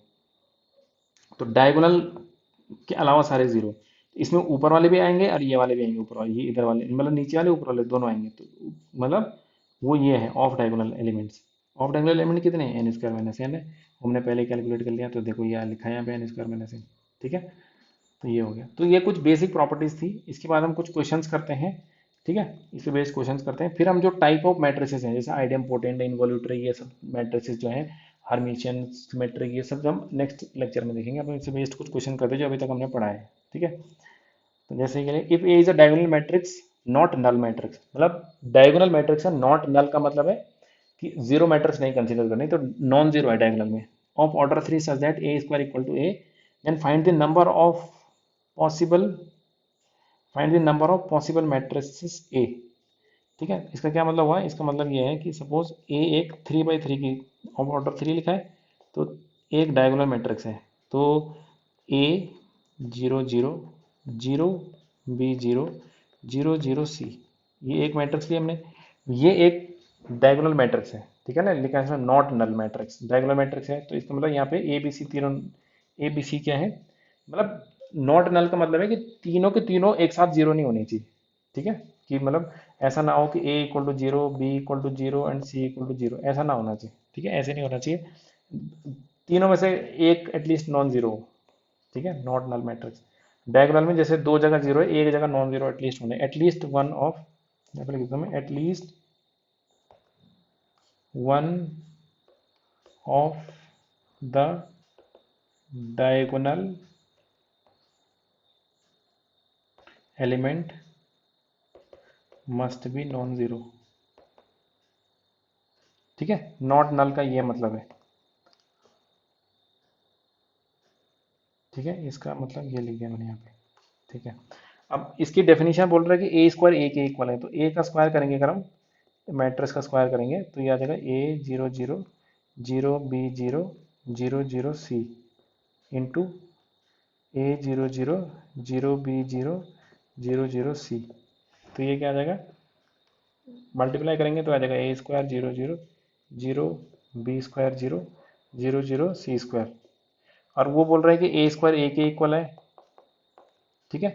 तो डायगोनल के अलावा सारे जीरो, इसमें ऊपर वाले भी आएंगे और ये वाले भी आएंगे, ऊपर वाले ये इधर वाले मतलब नीचे वाले ऊपर वाले दोनों आएंगे। तो मतलब वो ये है of diagonal elements. Of diagonal element कितने हैं, एन स्क्वायर माइनस एन है, हमने पहले कैलकुलेट कर लिया। तो देखो ये लिखा है यहाँ पे एन स्क्वायर माइनस एन। ठीक है, तो ये हो गया। तो ये कुछ बेसिक प्रॉपर्टीज थी। इसके बाद हम कुछ क्वेश्चंस करते हैं। ठीक है, इस पे बेस्ड क्वेश्चंस करते हैं। फिर हम जो टाइप ऑफ मैट्रिसेस हैं जैसे आइडियम पोटेंट इनवॉल्यूटरी ये सब मैट्रिसेस जो हैं, हर्मिशियन सिमेट्रिक, ये सब हम नेक्स्ट लेक्चर में देखेंगे। अब इससे बेस्ड कुछ क्वेश्चन करते हैं जो अभी तक हमने पढ़ा है। ठीक है, तो जैसे कि if A is a diagonal matrix not null matrix, मतलब डायगोनल मैट्रिक्स है, नॉट नल का मतलब है कि जीरो मैट्रिक्स नहीं कंसीडर करनी, तो नॉन जीरो है डायगोनल में, of order 3 such that A square equal to A, then find the number of possible, find the number of possible matrices A. ठीक है, इसका क्या मतलब हुआ, इसका मतलब ये है कि सपोज ए एक 3 बाई 3 की ऑफ ऑर्डर 3 लिखा है, तो एक डायगोनल मैट्रिक्स है। तो ए 0 0 0 बी 0 0 0 सी, ये एक मैट्रिक्स लिया हमने, ये एक डायगोनल मैट्रिक्स है। ठीक है ना, लिखा है इसमें not null matrix, diagonal matrix है। तो इसका मतलब यहाँ पे ए बी सी तीनों, ए बी सी क्या है, मतलब नॉट नल का मतलब है कि तीनों के तीनों एक साथ जीरो नहीं होनी चाहिए। ठीक है, कि मतलब ऐसा ना हो कि A equal to zero, B equal to zero and C equal to zero, ऐसा ना होना चाहिए। ठीक है, ऐसे नहीं होना चाहिए, तीनों में से एक एटलीस्ट नॉन जीरो हो। ठीक है, नॉट नल मैट्रिक्स। डायगोनल में जैसे दो जगह जीरो है, एक जगह नॉन जीरो एटलीस्ट होने, एटलीस्ट वन ऑफ, यहाँ पे लिखता हूँ मैं, at least one of the diagonal element must be non zero. ठीक है, नॉट नल का ये मतलब है। ठीक है, इसका मतलब ये लिख दिया मैंने यहाँ पे। ठीक है, अब इसकी डेफिनेशन बोल रहा है कि ए स्क्वायर ए के इक्वल है, तो ए का स्क्वायर करेंगे अगर हम, मैट्रिक्स का स्क्वायर करेंगे तो ये आ जाएगा ए 0 0 0 बी 0 0 0 सी इंटू ए 0 0 0 बी 0 0 0 सी। तो ये क्या आ जाएगा, मल्टीप्लाई करेंगे तो आ जाएगा ए स्क्वायर 0 0 0 बी स्क्वायर 0 0 0 सी स्क्वायर। और वो बोल रहा है कि ए स्क्वायर ए के इक्वल है। ठीक है,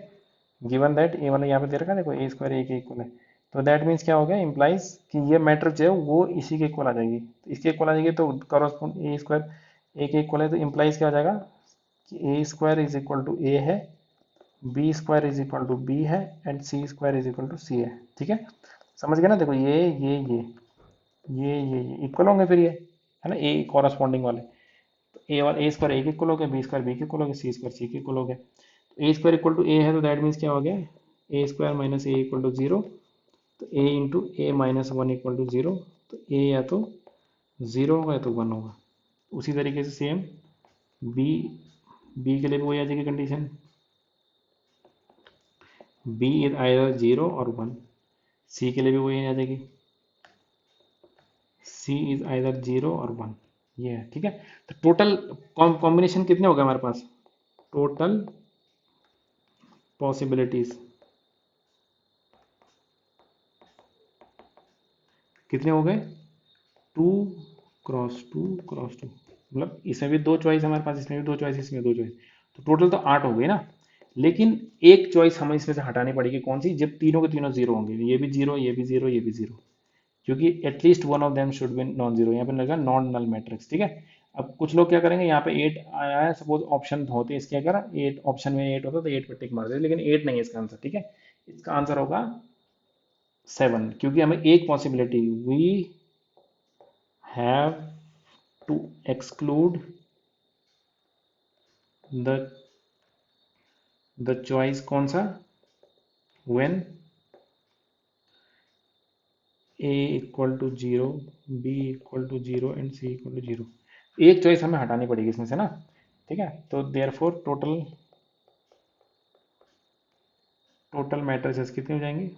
गिवन दैट ए, मतलब यहाँ पे दे रखा है देखो ए स्क्वायर ए के इक्वल है, तो दैट मीन्स क्या हो गया, इंप्लाइज कि ये मैट्रिक्स जो है वो इसी के इक्वल आ जाएगी। तो इसके इक्वल आ जाएगी तो करस्पॉन्ड ए स्क्वायर ए के इक्वल है, तो इंप्लाइज क्या हो जाएगा कि A square is equal to A है, B square is equal to B है and C square is equal to C है। ठीक है, समझ गए ना, देखो ये इक्वल होंगे फिर ये, है ना, ए कॉरस्पॉन्डिंग वाले। तो ए वाला ए स्क्वायर ए के इक्वल हो गया, बी स्क्वायर बी के इक्वल हो गया, सी स्क्वायर सी के इक्वल हो गया। तो A square equal to A है, तो दैट मीन्स क्या हो गया, A square minus A equal to zero. तो A into A minus one equal to zero. तो ए या तो जीरो होगा या तो वन होगा। उसी तरीके से सेम बी, बी के लिए भी वही आ जाएगी condition, B is either zero और वन। सी के लिए भी वही आ जाएगी, सी इज आइदर जीरो और वन। ये है। ठीक है, तो टोटल कॉम्बिनेशन कितने हो गए हमारे पास, टोटल पॉसिबिलिटीज कितने हो गए, two cross two cross two, मतलब इसमें भी दो चॉइस हमारे पास, इसमें भी दो चॉइस, इसमें दो चॉइस, तो टोटल तो 8 हो गई ना। लेकिन एक चॉइस हमें इसमें से हटानी पड़ेगी, कौन सी, जब तीनों के तीनों जीरो होंगे, ये भी जीरो ये भी जीरो ये भी जीरो, क्योंकि at least one of them should be non zero, यहाँ पे लगेगा नॉन नल मैट्रिक्स। ठीक है, अब कुछ लोग क्या करेंगे, यहाँ पे 8 आया है, सपोज ऑप्शन होते इसके, अगर 8 ऑप्शन में 8 होता तो 8 पे टिक मार देते, लेकिन 8 नहीं है इसका आंसर। ठीक है, इसका आंसर होगा 7, क्योंकि हमें एक possibility, we have to exclude the choice कौन सा, when a equal to zero, B equal to zero and C equal to zero. एक चॉइस हमें हटानी पड़ेगी इसमें से ना। ठीक है, तो therefore total, total matrices कितने हो जाएंगे,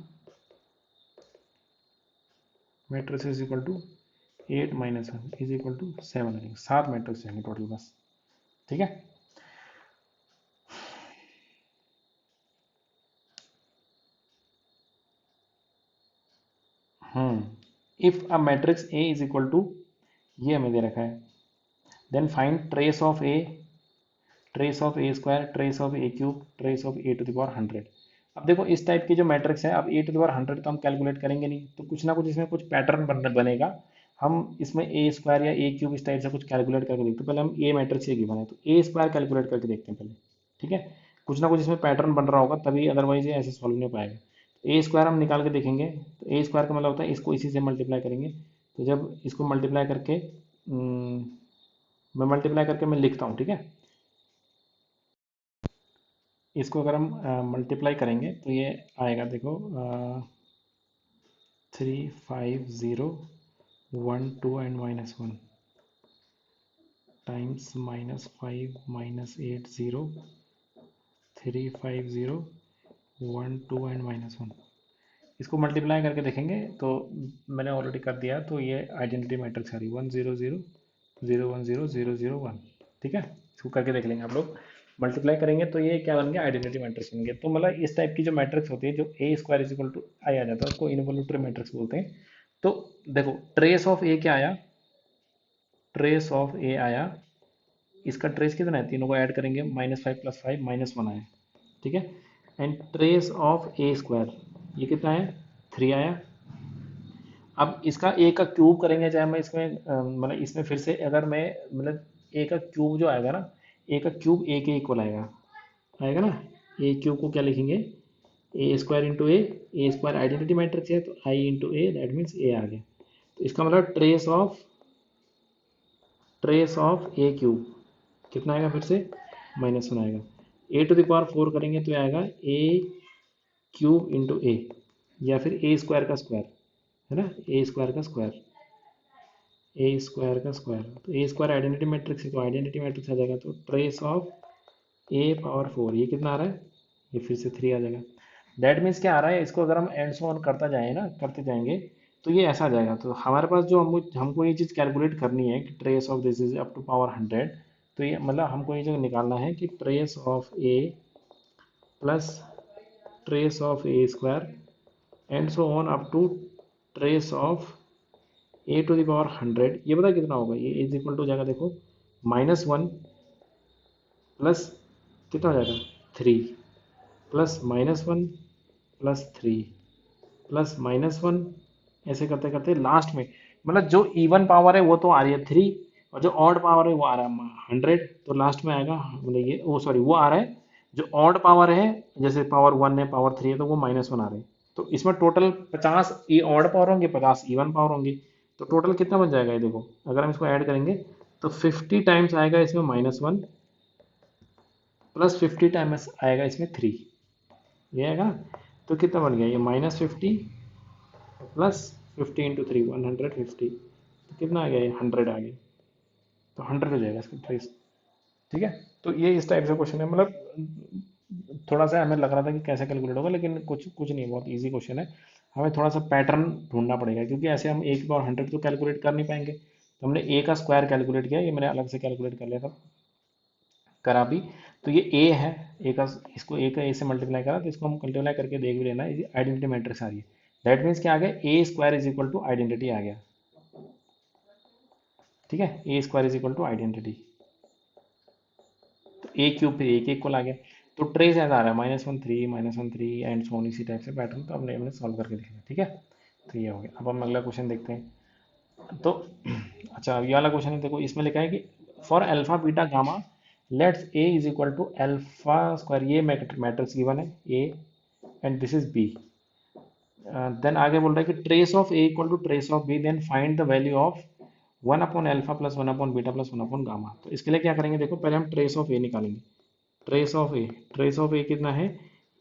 matrices equal to 8 minus one is equal to 7 हो जाएंगे, 7 मैट्रिक्स जाएंगे टोटल बस। ठीक है, if a matrix A is equal to, ये हमें दे रखा है, then find trace of A square, trace of A cube, trace of A to the power 100। अब देखो इस टाइप की जो मैट्रिक्स है, अब ए टू द पावर 100 तो हम कैलकुलेट करेंगे नहीं, तो कुछ ना कुछ इसमें कुछ पैटर्न बनेगा। हम इसमें ए स्क्वायर या ए क्यूब इस टाइप से कुछ कैलकुलेट करके देखते हैं। पहले हम ए मैट्रिक्स ये गिवन है तो ए स्क्वायर कैलकुलेट करके देखते हैं पहले, ठीक है। कुछ ना कुछ इसमें पैटर्न बन रहा होगा तभी, अदरवाइज ये ऐसे सॉल्व नहीं हो पाएगा। तो ए स्क्वायर हम निकाल के देखेंगे, तो ए स्क्वायर का मतलब होता है इसको इसी से मल्टीप्लाई करेंगे। तो जब इसको मल्टीप्लाई करके मैं मल्टीप्लाई करके मैं लिखता हूँ, ठीक है। इसको अगर हम मल्टीप्लाई करेंगे तो ये आएगा, देखो 3 5 0 1 2 एंड -1 टाइम्स -5 -8 0 3 5 0 1 2 एंड -1। इसको मल्टीप्लाई करके देखेंगे तो मैंने ऑलरेडी कर दिया, तो ये आइडेंटिटी मैट्रिक्स आ रही 1 0 0 0 1 0 0 0 1, ठीक है। इसको करके देख लेंगे आप लोग, मल्टीप्लाई करेंगे तो ये क्या बन गया, आइडेंटिटी मैट्रिक्स बन गया। तो मतलब इस टाइप की जो मैट्रिक्स होती है, जो ए स्क्वायर इज इक्वल टू आई आ जाता है, उसको इनवॉल्यूटरी मैट्रिक्स बोलते हैं। तो देखो ट्रेस ऑफ ए क्या आया, ट्रेस ऑफ ए आया, इसका ट्रेस कितना है, तीनों को ऐड करेंगे, -5 + 5 -1 आया, ठीक है। And trace of A square ये कितना है, 3 आया। अब इसका ए का क्यूब करेंगे, चाहे मैं इसमें मतलब इसमें फिर से अगर मैं मतलब ए का क्यूब जो आएगा ना, ए का क्यूब ए के इक्वल आएगा, आएगा ना। ए क्यूब को क्या लिखेंगे, ए square into A square identity matrix है तो आई इंटू ए, दैट मीन्स ए आ गया। तो इसका मतलब ट्रेस ऑफ ए क्यूब कितना आएगा, फिर से -1 आएगा। ए टू द पावर 4 करेंगे तो आएगा ए क्यूब इंटू ए, या फिर ए स्क्वायर का स्क्वायर, है ना, ए स्क्वायर का स्क्वायर, ए स्क्वायर का स्क्वायर। तो ए स्क्वायर आइडेंटिटी मैट्रिक्स है तो आइडेंटिटी मैट्रिक्स आ जाएगा। तो ट्रेस ऑफ ए पावर 4 ये कितना आ रहा है, ये फिर से 3 आ जाएगा। दैट मीन्स क्या आ रहा है, इसको अगर हम एंड सो ऑन करता जाए ना, करते जाएंगे तो ये ऐसा आ जाएगा। तो हमारे पास जो हमको ये चीज़ कैलकुलेट करनी है कि trace of this is up to power 100, तो ये मतलब हमको ये जो निकालना है कि trace of A plus trace of A square and so on up to trace of A to the power 100, ये पता कितना होगा, ये इज इक्वल टू जाएगा, देखो -1 प्लस कितना हो जाएगा 3 प्लस -1 प्लस 3 प्लस -1, ऐसे करते करते लास्ट में मतलब जो इवन पावर है वो तो आ रही है 3, और जो ऑड पावर है वो आ रहा है 100, तो लास्ट में आएगा मतलब ये वो सॉरी वो आ रहा है जो ऑड पावर है, जैसे पावर 1 है पावर 3 है तो वो -1 आ रहे हैं। तो इसमें टोटल 50 ये ऑड पावर होंगे, 50 इवन पावर होंगे, तो टोटल कितना बन जाएगा ये देखो, अगर हम इसको ऐड करेंगे तो 50 टाइम्स आएगा इसमें -1 प्लस 50 टाइम्स आएगा इसमें 3, ये आएगा ना। तो कितना बन गया ये -50 प्लस 50 इंटू 3 150, तो कितना आ गया ये 100 आ गया, तो 100 हो जाएगा इसका ट्रेस, ठीक है। तो ये इस टाइप से क्वेश्चन है, मतलब थोड़ा सा हमें लग रहा था कि कैसे कैलकुलेट होगा, लेकिन कुछ कुछ नहीं, बहुत इजी क्वेश्चन है। हमें थोड़ा सा पैटर्न ढूंढना पड़ेगा, क्योंकि ऐसे हम ए की पावर 100 तो कैलकुलेट कर नहीं पाएंगे। तो हमने ए का स्क्वायर कैलकुलेट किया, ये मैंने अलग से कैलकुलेट कर लिया था, करा भी। तो ये ए है, ए का, इसको ए का ए से मल्टीप्लाई करा, तो इसको हम मल्टीप्लाई करके देख भी लेना, ये आइडेंटिटी मैट्रिक्स आ रही है। दैट मीन्स क्या आ गया, A square is equal to identity आ गया, ठीक है। A square is equal to identity, तो ए क्यूब फिर ए के इक्वल आ गया। तो ट्रेस ऐसा आ रहा है -1 3 एंड सो ऑन, इसी टाइप से पैटर्न। तो हमने सॉल्व करके दिखाया, ठीक है। तो ये हो गया। अब हम अगला क्वेश्चन देखते हैं। तो अच्छा ये वाला क्वेश्चन है, देखो इसमें लिखा है कि for alpha beta gamma let's A is equal to alpha square, ये मैट्रिक्स गिवन है A and this is B. Then आगे बोल रहा है कि trace of A equal to trace of B, then find the value of 1/अल्फा plus 1/बीटा plus 1/गामा। तो इसके लिए क्या करेंगे, देखो पहले हम ट्रेस ऑफ ए निकालेंगे। ट्रेस ऑफ ए कितना है,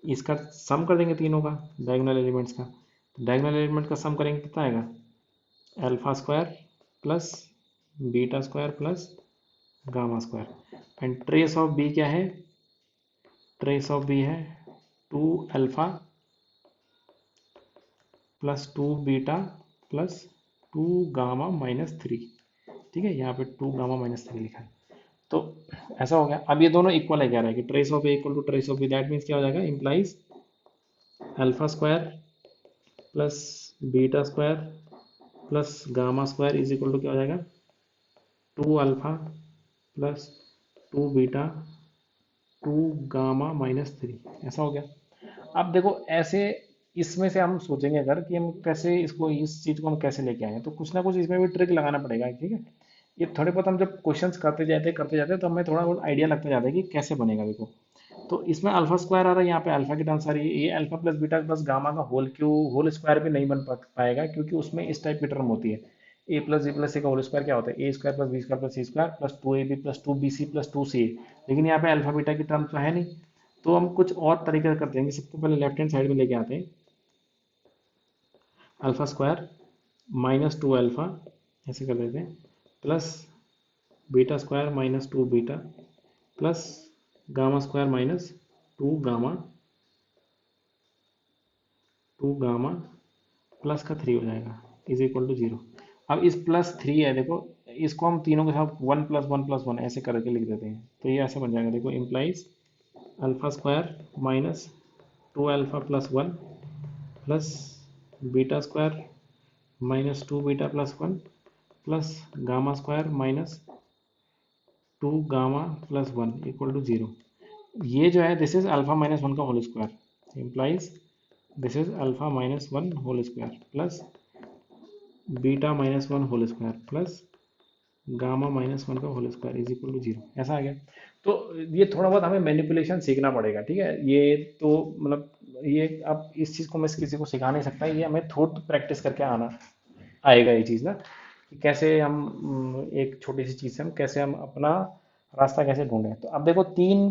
इसका सम कर देंगे तीनों का, डायगोनल एलिमेंट्स का। डायगोनल एलिमेंट का सम करेंगे कितना आएगा, alpha square plus beta square plus gamma square. And trace of B क्या है, ट्रेस ऑफ बी है 2 alpha plus 2 beta plus 2 gamma -3, ठीक है। यहाँ पे 2 गामा -3 लिखा है। तो ऐसा हो गया। अब ये दोनों इक्वल है, कह रहा है कि trace of A equal to trace of B, that means क्या हो जाएगा, implies alpha square plus beta square plus gamma square is equal to क्या हो जाएगा, 2 अल्फा प्लस 2 बीटा 2 गामा -3, ऐसा हो गया। अब देखो ऐसे इसमें से हम सोचेंगे अगर कि हम कैसे इसको, इस चीज को हम कैसे लेके आए, तो कुछ ना कुछ इसमें भी ट्रिक लगाना पड़ेगा, ठीक है। ये थोड़े बहुत हम जब क्वेश्चंस करते जाते तो हमें थोड़ा बहुत आइडिया लगता जाता है कि कैसे बनेगा, देखो। तो इसमें अल्फा स्क्वायर आ रहा है, यहाँ पे अल्फा की टर्म्स आ रही है, ये alpha plus beta plus gamma का होल स्क्वायर भी नहीं बन पाएगा, क्योंकि उसमें इस टाइप की टर्म होती है। A plus B plus C का होल स्क्वायर क्या होता है, A square plus B square plus C square plus 2ab plus 2bc plus 2ca। लेकिन यहाँ पे अल्फा बीटा की टर्म तो है नहीं, तो हम कुछ और तरीके से करते हैं। सबसे पहले लेफ्ट हैंड साइड में लेके आते हैं अल्फा स्क्वायर -2 अल्फा, ऐसे कर देते हैं, plus beta square -2 beta plus gamma square -2 gamma 2 gamma plus का 3 हो जाएगा इज इक्वल टू 0। अब इस +3 है, देखो इसको हम तीनों के साथ 1 + 1 + 1 ऐसे करके लिख देते हैं, तो ये ऐसे बन जाएगा, देखो implies alpha square -2 alpha + 1 plus beta square -2 beta + 1 plus gamma square -2 gamma + 1 equal to 0। ये जो है दिस इज अल्फा -1 का whole square, implies this is alpha -1 whole square plus beta -1 whole square plus gamma -1 का whole square is equal to 0, ऐसा आ गया। तो ये थोड़ा बहुत हमें मैनिपुलेशन सीखना पड़ेगा, ठीक है। ये तो मतलब ये अब इस चीज़ को मैं किसी को सिखा नहीं सकता, ये हमें खुद प्रैक्टिस करके आना आएगा ये चीज़ ना, कि कैसे हम एक छोटी सी चीज़ से हम कैसे हम अपना रास्ता कैसे ढूंढें। तो अब देखो तीन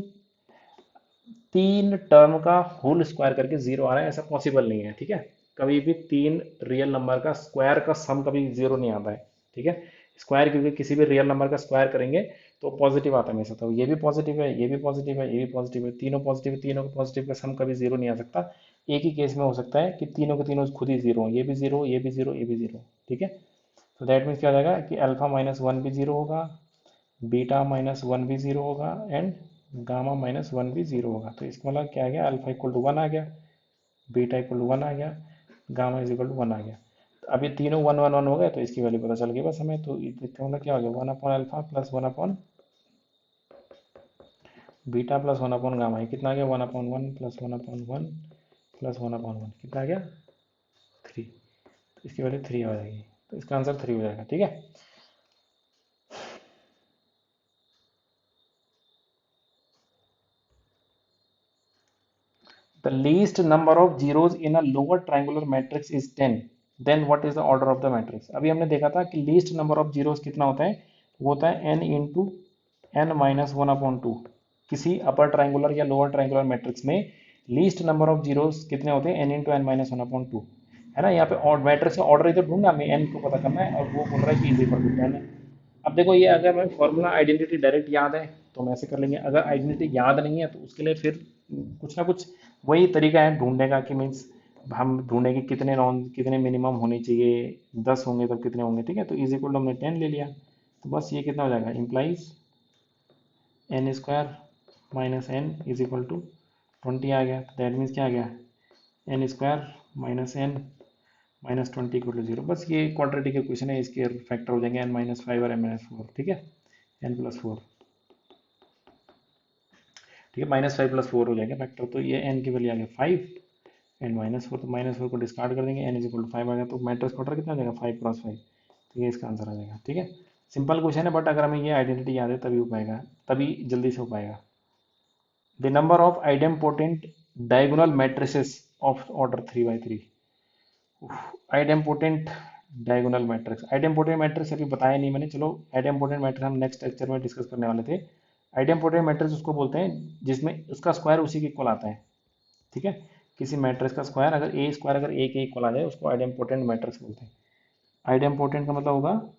तीन टर्म का होल स्क्वायर करके 0 आ रहा है, ऐसा पॉसिबल नहीं है, ठीक है। कभी भी तीन रियल नंबर का स्क्वायर का सम कभी 0 नहीं आता है, ठीक है। स्क्वायर क्योंकि किसी भी रियल नंबर का स्क्वायर करेंगे तो पॉजिटिव आता है हमेशा, तो ये भी पॉजिटिव है, ये भी पॉजिटिव है, ये भी पॉजिटिव है, तीनों पॉजिटिव है, तीनों का पॉजिटिव का सम कभी 0 नहीं आ सकता। एक ही केस में हो सकता है कि तीनों के तीनों खुद ही 0 हो, ये भी 0, ये भी 0, ये भी 0, ठीक है। तो दैट मीन्स क्या हो जाएगा कि अल्फा -1 भी 0 होगा, बीटा -1 भी 0 होगा एंड गामा -1 भी 0 होगा। तो इसका मतलब क्या आ गया, अल्फा इक्वल टू 1 आ गया, बीटा इक्वल टू 1 आ गया, गामा इज इक्वल टू 1 आ गया। तो अब ये तीनों 1 1 1 हो गए, तो इसकी वैल्यू पता चल गई बस हमें। तो इसका मतलब क्या हो गया, 1/अल्फा प्लस 1/ बीटा प्लस 1/गामा, ये कितना आ गया, 1/1 प्लस 1/1 प्लस 1/1, कितना आ गया 3। तो इसकी वैल्यू 3 आ जाएगी, तो इसका आंसर 3 हो जाएगा, ठीक है। The least number of zeros in a lower triangular matrix is 10. Then what is the order of the matrix? अभी हमने देखा था कि least number of zeros कितना होता है, वो होता है n इंटू n -1/2। किसी अपर ट्राइंगुलर या लोअर ट्राइंगुलर मैट्रिक्स में लीस्ट नंबर ऑफ जीरोस कितने होते हैं, n इंटू n -1/2, है ना। यहाँ पे और मैट्रिक्स का ऑर्डर इधर ढूंढना, हमें n को पता करना है, और वो बोल रहा है कि इज इक्वल टू 10 है। अब देखो ये अगर हमें फॉर्मूला आइडेंटिटी डायरेक्ट याद है तो हम ऐसे कर लेंगे, अगर आइडेंटिटी याद नहीं है तो उसके लिए फिर कुछ ना कुछ वही तरीका है ढूंढने का, कि मीन्स हम ढूंढे कि कितने मिनिमम होने चाहिए, 10 होंगे तो कितने होंगे, ठीक है। तो इज इक्वल टू हमने 10 ले लिया, तो बस ये कितना हो जाएगा, implies n square -n is equal to 20 आ गया। दैट मीन्स क्या आ गया, n square -n -20 equal to 0। बस ये क्वाड्रेटिक इक्वेशन है, इसके फैक्टर हो जाएंगे n-5 और n-4, ठीक है, n+4, ठीक है, -5 + 4 हो जाएगा फैक्टर। तो ये n की वैल्यू आ गया 5 एंड -4, तो -4 को डिस्कार्ड कर देंगे, n इज इक्वल टू 5 आ गया। तो मैट्रिक्स का ऑर्डर कितना हो जाएगा, 5 × 5, तो ये इसका आंसर आ जाएगा, ठीक है। सिंपल क्वेश्चन है, बट अगर हमें ये आइडेंटिटी याद है तभी हो पाएगा, तभी जल्दी से हो पाएगा। The number of idempotent diagonal matrices of order 3 × 3। Idempotent diagonal matrix, idempotent matrix अभी बताया नहीं मैंने, चलो आइडेम्पोटेंट मैट्रिक्स हम नेक्स्ट लेक्चर में डिस्कस करने वाले थे। आइडेम्पोटेंट मैट्रिक्स उसको बोलते हैं जिसमें उसका स्क्वायर उसी के इक्वल आता है, ठीक है। किसी मैट्रिक्स का स्क्वायर अगर ए स्क्वायर अगर ए के इक्वल आ जाए उसको आइडेम्पोटेंट मैट्रिक्स बोलते हैं। आइडेम्पोटेंट का मतलब होगा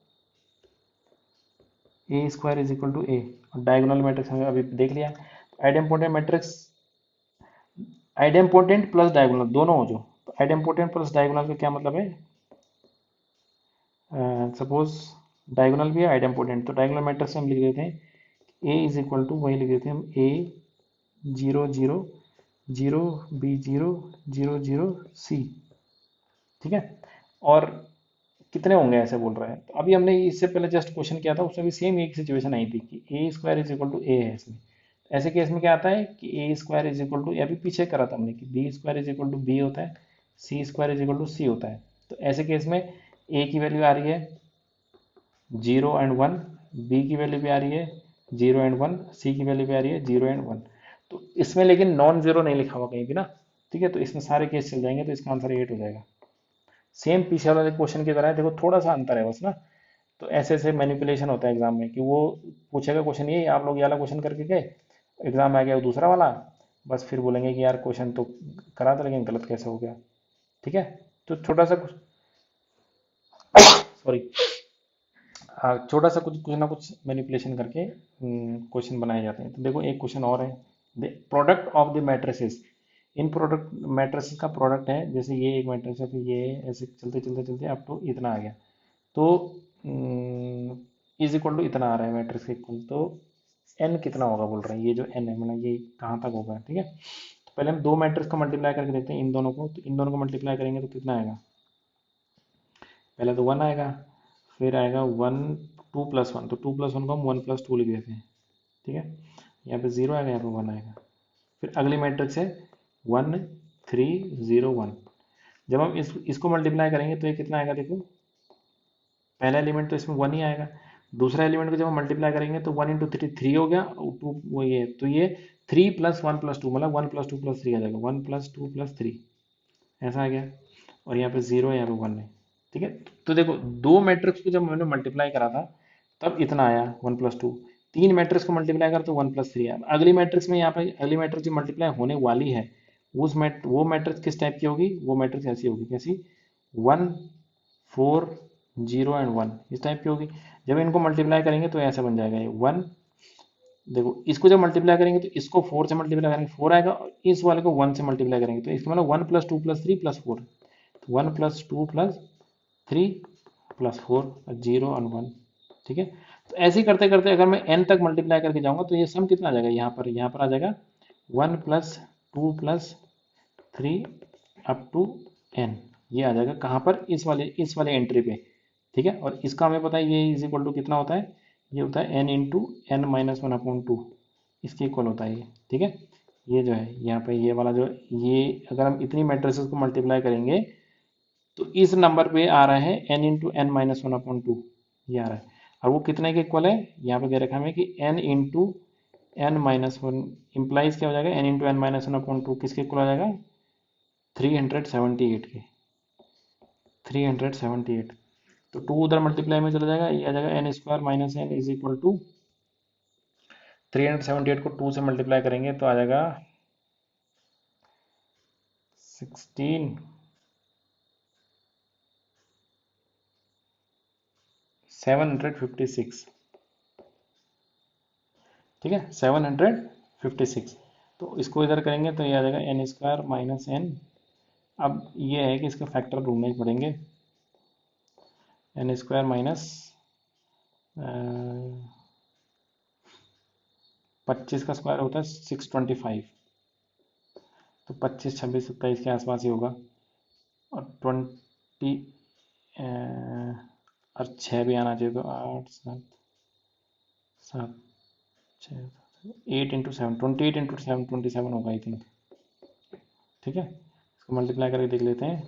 ए स्क्वायर इज इक्वल टू ए, और डायगोनल मैट्रिक्स हमने अभी देख लिया। Idempotent matrix idempotent plus diagonal दोनों हो जो, तो आइडेम्पोटेंट प्लस डायगोनल का क्या मतलब है, सपोज डायगोनल भी है आइडेम्पोटेंट, तो डायगोनल मैट्रिक्स हम लिख देते हैं ए इज इक्वल टू, वही लिख देते हैं हम ए 0 0 0 बी 0 0 0 सी, ठीक है। और कितने होंगे ऐसे बोल रहा है। तो अभी हमने इससे पहले जस्ट क्वेश्चन किया था, उसमें भी सेम एक सिचुएशन आई थी कि A square is equal to A है इसमें। ऐसे केस में क्या आता है कि A square is equal to, अभी पीछे करा था हमने कि B square is equal to B होता है, C square is equal to C होता है। तो ऐसे केस में ए की वैल्यू आ रही है 0 एंड 1, बी की वैल्यू भी आ रही है 0 एंड 1, सी की वैल्यू भी आ रही है 0 एंड 1। तो इसमें लेकिन नॉन जीरो नहीं लिखा हुआ कहीं भी ना, ठीक है, तो इसमें सारे केस चल जाएंगे, तो इसका आंसर 8 हो जाएगा। सेम पीछे वाले क्वेश्चन की तरह है, देखो थोड़ा सा अंतर है बस ना। तो ऐसे ऐसे मैनिपुलेशन होता है एग्जाम में कि वो पूछेगा क्वेश्चन, ये आप लोग ये वाला क्वेश्चन करके गए, एग्जाम में आ गया वो दूसरा वाला, बस फिर बोलेंगे कि यार क्वेश्चन तो करा था लेकिन गलत कैसे हो गया। ठीक है, तो छोटा सा कुछ, सॉरी, छोटा सा कुछ कुछ ना कुछ मैनिपुलेशन करके क्वेश्चन बनाए जाते हैं। तो देखो एक क्वेश्चन और है, product of the matrices. In product matrices का प्रोडक्ट है, जैसे ये एक मैट्रिक्स है, फिर ये ऐसे चलते चलते चलते अप टू इतना आ गया, तो इज इक्वल टू इतना आ रहा है मैट्रिक्स इक्वल, तो एन कितना होगा बोल रहे हैं, ये जो एन है मतलब ये कहाँ तक होगा। ठीक है, तो पहले हम दो मैट्रिक्स को मल्टीप्लाई करके देखते हैं इन दोनों को, तो इन दोनों को मल्टीप्लाई करेंगे तो कितना आएगा, पहले तो 1 आएगा, फिर आएगा 1 2 + 1, तो 2 + 1 को हम 1 + 2 लिख देते हैं। ठीक है, यहाँ पे 0 आएगा, यहाँ पे 1 आएगा। फिर अगली मैट्रिक्स है 1 3 0 1। जब हम इसको मल्टीप्लाई करेंगे तो ये कितना आएगा, देखो पहला एलिमेंट तो इसमें 1 ही आएगा, दूसरा एलिमेंट को जब हम मल्टीप्लाई करेंगे तो 1 × 3 3 हो गया, और 2 वो ये, तो ये 3 + 1 + 2 मतलब 1 + 2 + 3 आ जाएगा, 1 + 2 + 3 ऐसा आ गया। और यहाँ पे 0 है, यहाँ पे 1 है। ठीक है, तो देखो दो मैट्रिक्स को जब मैंने मल्टीप्लाई करा था तब इतना आया 1 + 2, तीन मैट्रिक्स को मल्टीप्लाई करा तो 1 + 3 आया। अगली मैट्रिक्स में यहाँ पे अगली मैट्रिक्स जो मल्टीप्लाई होने वाली है वो मैट्रिक्स किस टाइप की होगी, वो मैट्रिक्स ऐसी होगी कैसी, 1 4 0 एंड 1 इस टाइप की होगी। जब इनको मल्टीप्लाई करेंगे तो ऐसा बन जाएगा ये 1, देखो इसको जब मल्टीप्लाई करेंगे तो इसको 4 से मल्टीप्लाई करेंगे 4 आएगा, और इस वाले को 1 से मल्टीप्लाई करेंगे तो इसका मतलब 1 + 2 + 3 + 4, 1 + 2 + 3 + 4 0 और 1। ठीक है, तो ऐसे ही करते करते अगर मैं n तक मल्टीप्लाई करके जाऊंगा तो ये सम कितना आ जाएगा, यहाँ पर आ जाएगा 1 + 2 + 3 अप टू n। ये आ जाएगा कहाँ पर, इस वाले एंट्री पे। ठीक है, और इसका हमें पता है ये इज इक्वल टू कितना होता है, ये होता है n × n - 1/2, इसके इक्वल होता है ये। ठीक है, ये जो है यहाँ पे ये वाला जो, ये अगर हम इतनी मैट्रिसेस को मल्टीप्लाई करेंगे तो इस नंबर पे आ रहा है n × n - 1/2, ये आ रहा है। और वो कितने के इक्वल है, यहाँ पे दे रखा है कि n × n - 1 इम्प्लाइज क्या हो जाएगा, n × n - 1/2 किसके इक्वल आ जाएगा, 378 के, 378। तो 2 उधर मल्टीप्लाई में चला जाएगा, ये आ जाएगा n² - n is equal to 378 को 2 से मल्टीप्लाई करेंगे तो आ जाएगा 16 756। ठीक है, 756। तो इसको इधर करेंगे तो ये आ जाएगा n² - n। अब ये है कि इसके फैक्टर ढूंढने पड़ेंगे, n² माइनस 25 का स्क्वायर होता है 625, तो 25 26 27 के आसपास ही होगा। और 20 और 6 भी आना चाहिए, तो 8 7 7 6 8 × 7 28 × 7 27 होगा आई थिंक। ठीक है, इसको मल्टीप्लाई करके देख लेते हैं।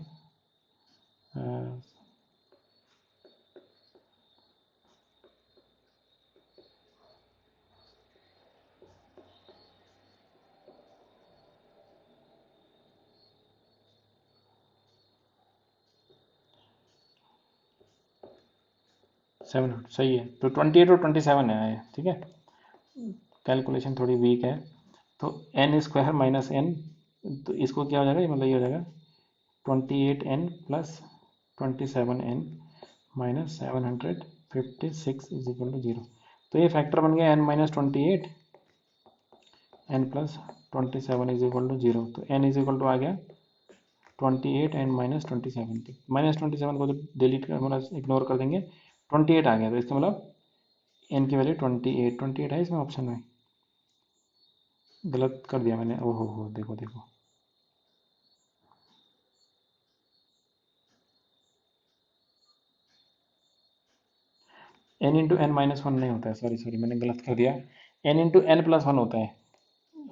7 सही है, तो 28 और 27 है। ठीक है, कैलकुलेशन थोड़ी वीक है। तो n² - n, तो इसको क्या हो जाएगा, मतलब ये हो जाएगा 28n + 27n - 756 is equal to 0। तो ये फैक्टर बन गया n - 28 n + 27 is equal to 0। तो n इज इक्वल टू आ गया 28 n - 27, -27 को तो डिलीट कर मतलब इग्नोर कर देंगे, 28 आ गया, तो इसका मतलब n की वैल्यू 28 है इसमें ऑप्शन में, गलत कर दिया मैंने, ओहो हो, देखो देखो। N into N minus one नहीं होता है, सॉरी सॉरी मैंने गलत कर दिया। N into N plus one होता है,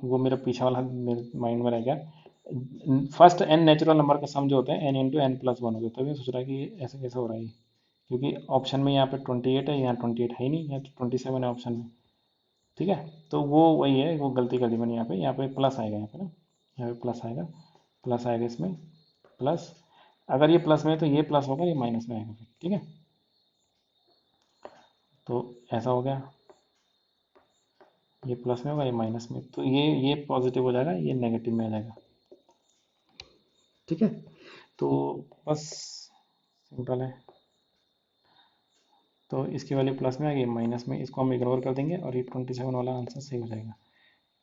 वो मेरा पीछे वाला मेरे माइंड में रह गया। फर्स्ट एन नेचुरल नंबर का सम जो होता है N into N plus one होता है, तभी सोच रहा है कि ये ऐसे कैसे हो रहा है क्योंकि ऑप्शन में यहाँ पे 28 है, यहाँ 28 है ही नहीं, यहाँ तो 27 है ऑप्शन में। ठीक है, तो वो वही है, वो गलती कर दी मैंने, यहाँ पे प्लस आएगा, यहाँ पे ना, यहाँ पे प्लस आएगा, प्लस आएगा इसमें, प्लस, अगर ये प्लस में है तो ये प्लस होगा, ये माइनस में आएगा फिर। ठीक है, तो ऐसा हो गया, ये प्लस में होगा, ये माइनस में, तो ये पॉजिटिव हो जाएगा, ये नेगेटिव में आ जाएगा। ठीक है, तो बस सिंपल है। तो इसकी वैल्यू प्लस में आ गई, माइनस में, इसको हम इग्नोर कर देंगे और ये 27 वाला आंसर सही हो जाएगा।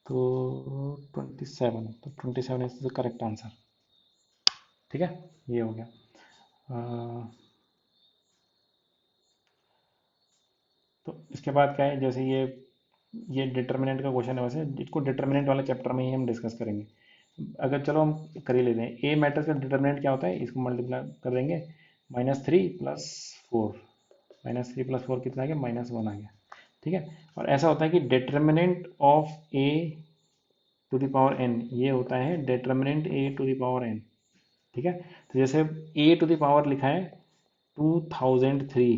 तो 27, तो 27 इज द करेक्ट आंसर। ठीक है, ये हो गया। तो इसके बाद क्या है, जैसे ये डिटर्मिनेंट का क्वेश्चन है, वैसे इसको डिटर्मिनेंट वाले चैप्टर में ही हम डिस्कस करेंगे। अगर चलो हम कर ही लेते हैं, ए मैट्रिक्स का डिटर्मिनेंट क्या होता है, इसको मल्टीप्लाई कर देंगे, -3 + 4, -3 + 4 कितना आ गया, -1 आ गया। ठीक है, और ऐसा होता है कि determinant of A to the power N, ये होता है determinant A to the power N. ठीक है, तो जैसे ए टू द पावर लिखा है 2003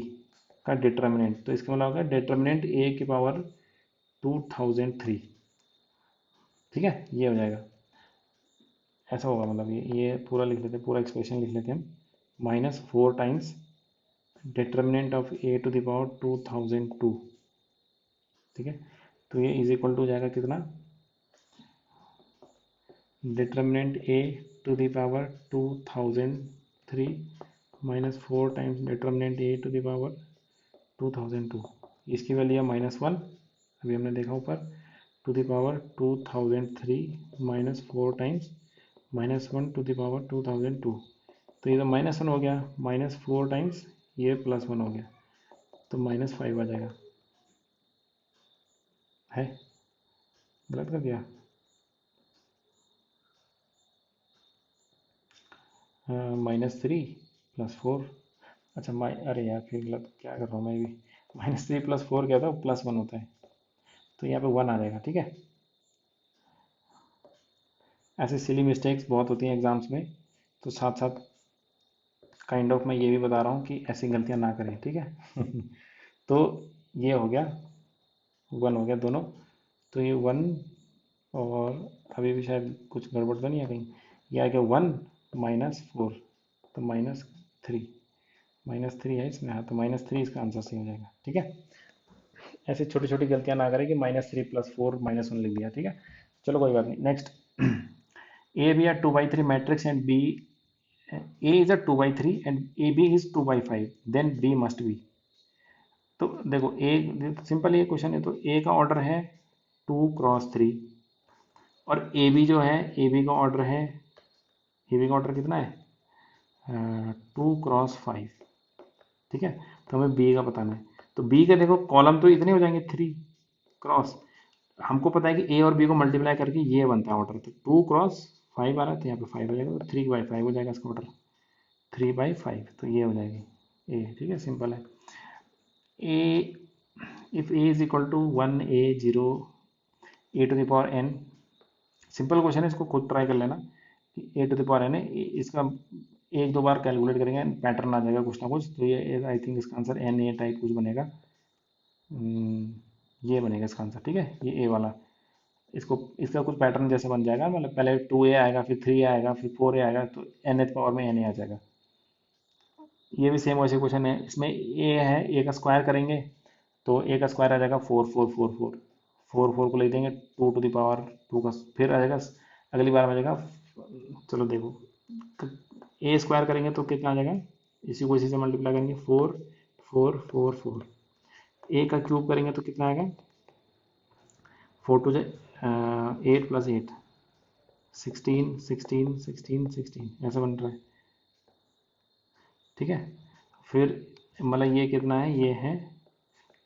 का डिटर्मिनेंट, तो इसका मतलब होगा डिटर्मिनेंट ए की पावर 2003। ठीक है, ये हो जाएगा, ऐसा होगा, मतलब ये पूरा लिख लेते हैं, पूरा एक्सप्रेशन लिख लेते हैं हम, -4 times determinant of A to the power 2002। ठीक है, तो ये इज इक्वल टू हो जाएगा कितना, determinant A to the power 2003 -4 times determinant A to the power 2002, इसकी वैल्यू है -1, अभी हमने देखा ऊपर, to the power 2003 -4 times -1 to the power 2002, तो ये तो -1 हो गया, -4 टाइम्स ये +1 हो गया, तो -5 आ जाएगा। है, गलत कर दिया, -3 + 4, अच्छा अरे यार फिर गलत क्या कर रहा हूँ मैं भी, -3 + 4 क्या था, +1 होता है, तो यहाँ पे 1 आ जाएगा। ठीक है, ऐसे सिली मिस्टेक्स बहुत होती हैं एग्जाम्स में, तो साथ साथ काइंड ऑफ मैं ये भी बता रहा हूँ कि ऐसी गलतियाँ ना करें। ठीक है तो ये हो गया, 1 हो गया दोनों, तो ये 1, और अभी भी शायद कुछ गड़बड़ तो नहीं है कहीं, ये आ गया 1 -4, तो -3, -3 है इसमें, हाँ, तो -3 इसका आंसर सही हो जाएगा। ठीक है, ऐसे छोटी छोटी गलतियां ना करें कि -3 + 4 -1 लिख दिया। ठीक है, चलो कोई बात नहीं, next. A B are 2/3 matrix and B, A is a 2/3 and A B is 2/5, then B must be. तो देखो ए, सिंपल ये क्वेश्चन है, तो ए का ऑर्डर है 2 × 3, और ए बी जो है, ए बी का ऑर्डर है, ए बी का ऑर्डर कितना है, 2 × 5। ठीक है, तो हमें बी का बताना है, तो बी का देखो कॉलम तो इतने हो जाएंगे 3 क्रॉस, हमको पता है कि ए और बी को मल्टीप्लाई करके ये बनता है ऑर्डर, तो 2 × 5 आ रहा है, तो यहाँ पे 5 हो जाएगा, तो 3/5 हो जाएगा इसका ऑर्डर, 3/5, तो ये हो जाएगी ए। ठीक है, सिंपल है। A, if A is equal to 1 a 0 a to the power n, simple question है, इसको खुद ट्राई कर लेना कि a to the power n है, इसका एक दो बार कैलकुलेट करेंगे, पैटर्न आ जाएगा कुछ ना कुछ, तो ये आई थिंक इसका आंसर एन ए टाइप कुछ बनेगा, ये बनेगा इसका आंसर। ठीक है, ये ए वाला, इसको इसका कुछ पैटर्न जैसे बन जाएगा, मतलब पहले 2a आएगा, फिर 3a आएगा, फिर 4a आएगा, तो nth पावर में na आ जाएगा। ये भी सेम वैसे क्वेश्चन है, इसमें a है, a का स्क्वायर करेंगे तो a का स्क्वायर आ जाएगा 4 4 4 4, 4 4 को लिख देंगे 2 का, फिर आ जाएगा अगली बार में आ जाएगा, चलो देखो, ए स्क्वायर करेंगे तो कितना आ जाएगा, इसी को इसी से मल्टीप्लाई करेंगे, 4 4 4 4, ए का क्यूब करेंगे तो कितना आएगा, 4 2 8 + 8 16 16 16 16, ऐसा बन रहा है। ठीक है, फिर मतलब ये कितना है, ये है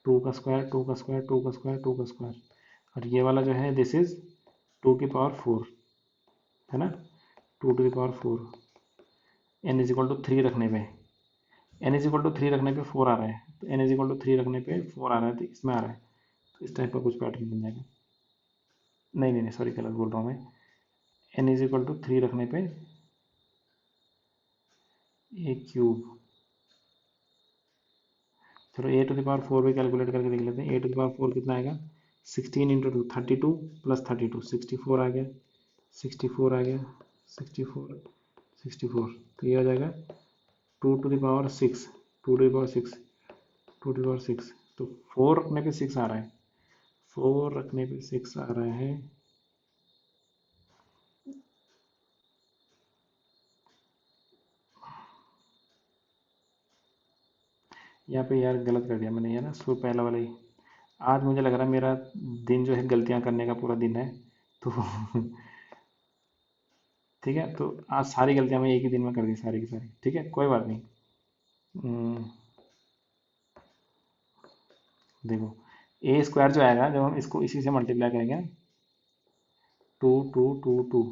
2 का स्क्वायर 2 का स्क्वायर 2 का स्क्वायर 2 का स्क्वायर, और ये वाला जो है दिस इज 2 की पावर 4, है ना, 2 to the power 4, n is equal to 3 रखने पे, n इज इक्वल टू 3 रखने पे 4 आ रहा है, तो n इज इक्वल टू 3 रखने पे 4 आ रहा है, तो इसमें आ रहा है, तो इस टाइप का कुछ पैटर्न बन जाएगा। नहीं नहीं नहीं, सॉरी गलत बोल रहा हूँ मैं। n इज इक्वल टू 3 रखने पे ए क्यूब, चलो ए टू द पावर 4 भी कैलकुलेट करके देख लेते हैं। ए टू द पावर 4 कितना आएगा, 16 इंटू टू 32 प्लस 32 64 आ गया, 64 आ गया, 64 64, तो ये आ जाएगा 2 to the power 6, 2 to the power 6, 2 to the power 6, तो 4 रखने पे 6 आ रहा है, 4 रखने पे 6 आ रहा है। यहाँ पे यार गलत कर दिया मैंने, ये ना सो पहला वाला ही। आज मुझे लग रहा है मेरा दिन जो है गलतियाँ करने का पूरा दिन है, तो ठीक है, तो आज सारी गलतियाँ मैं एक ही दिन में कर दी, सारी की सारी, ठीक है कोई बात नहीं। हम्म, देखो ए स्क्वायर जो आएगा, जब हम इसको इसी से मल्टीप्लाई करेंगे, 2 2 2 2,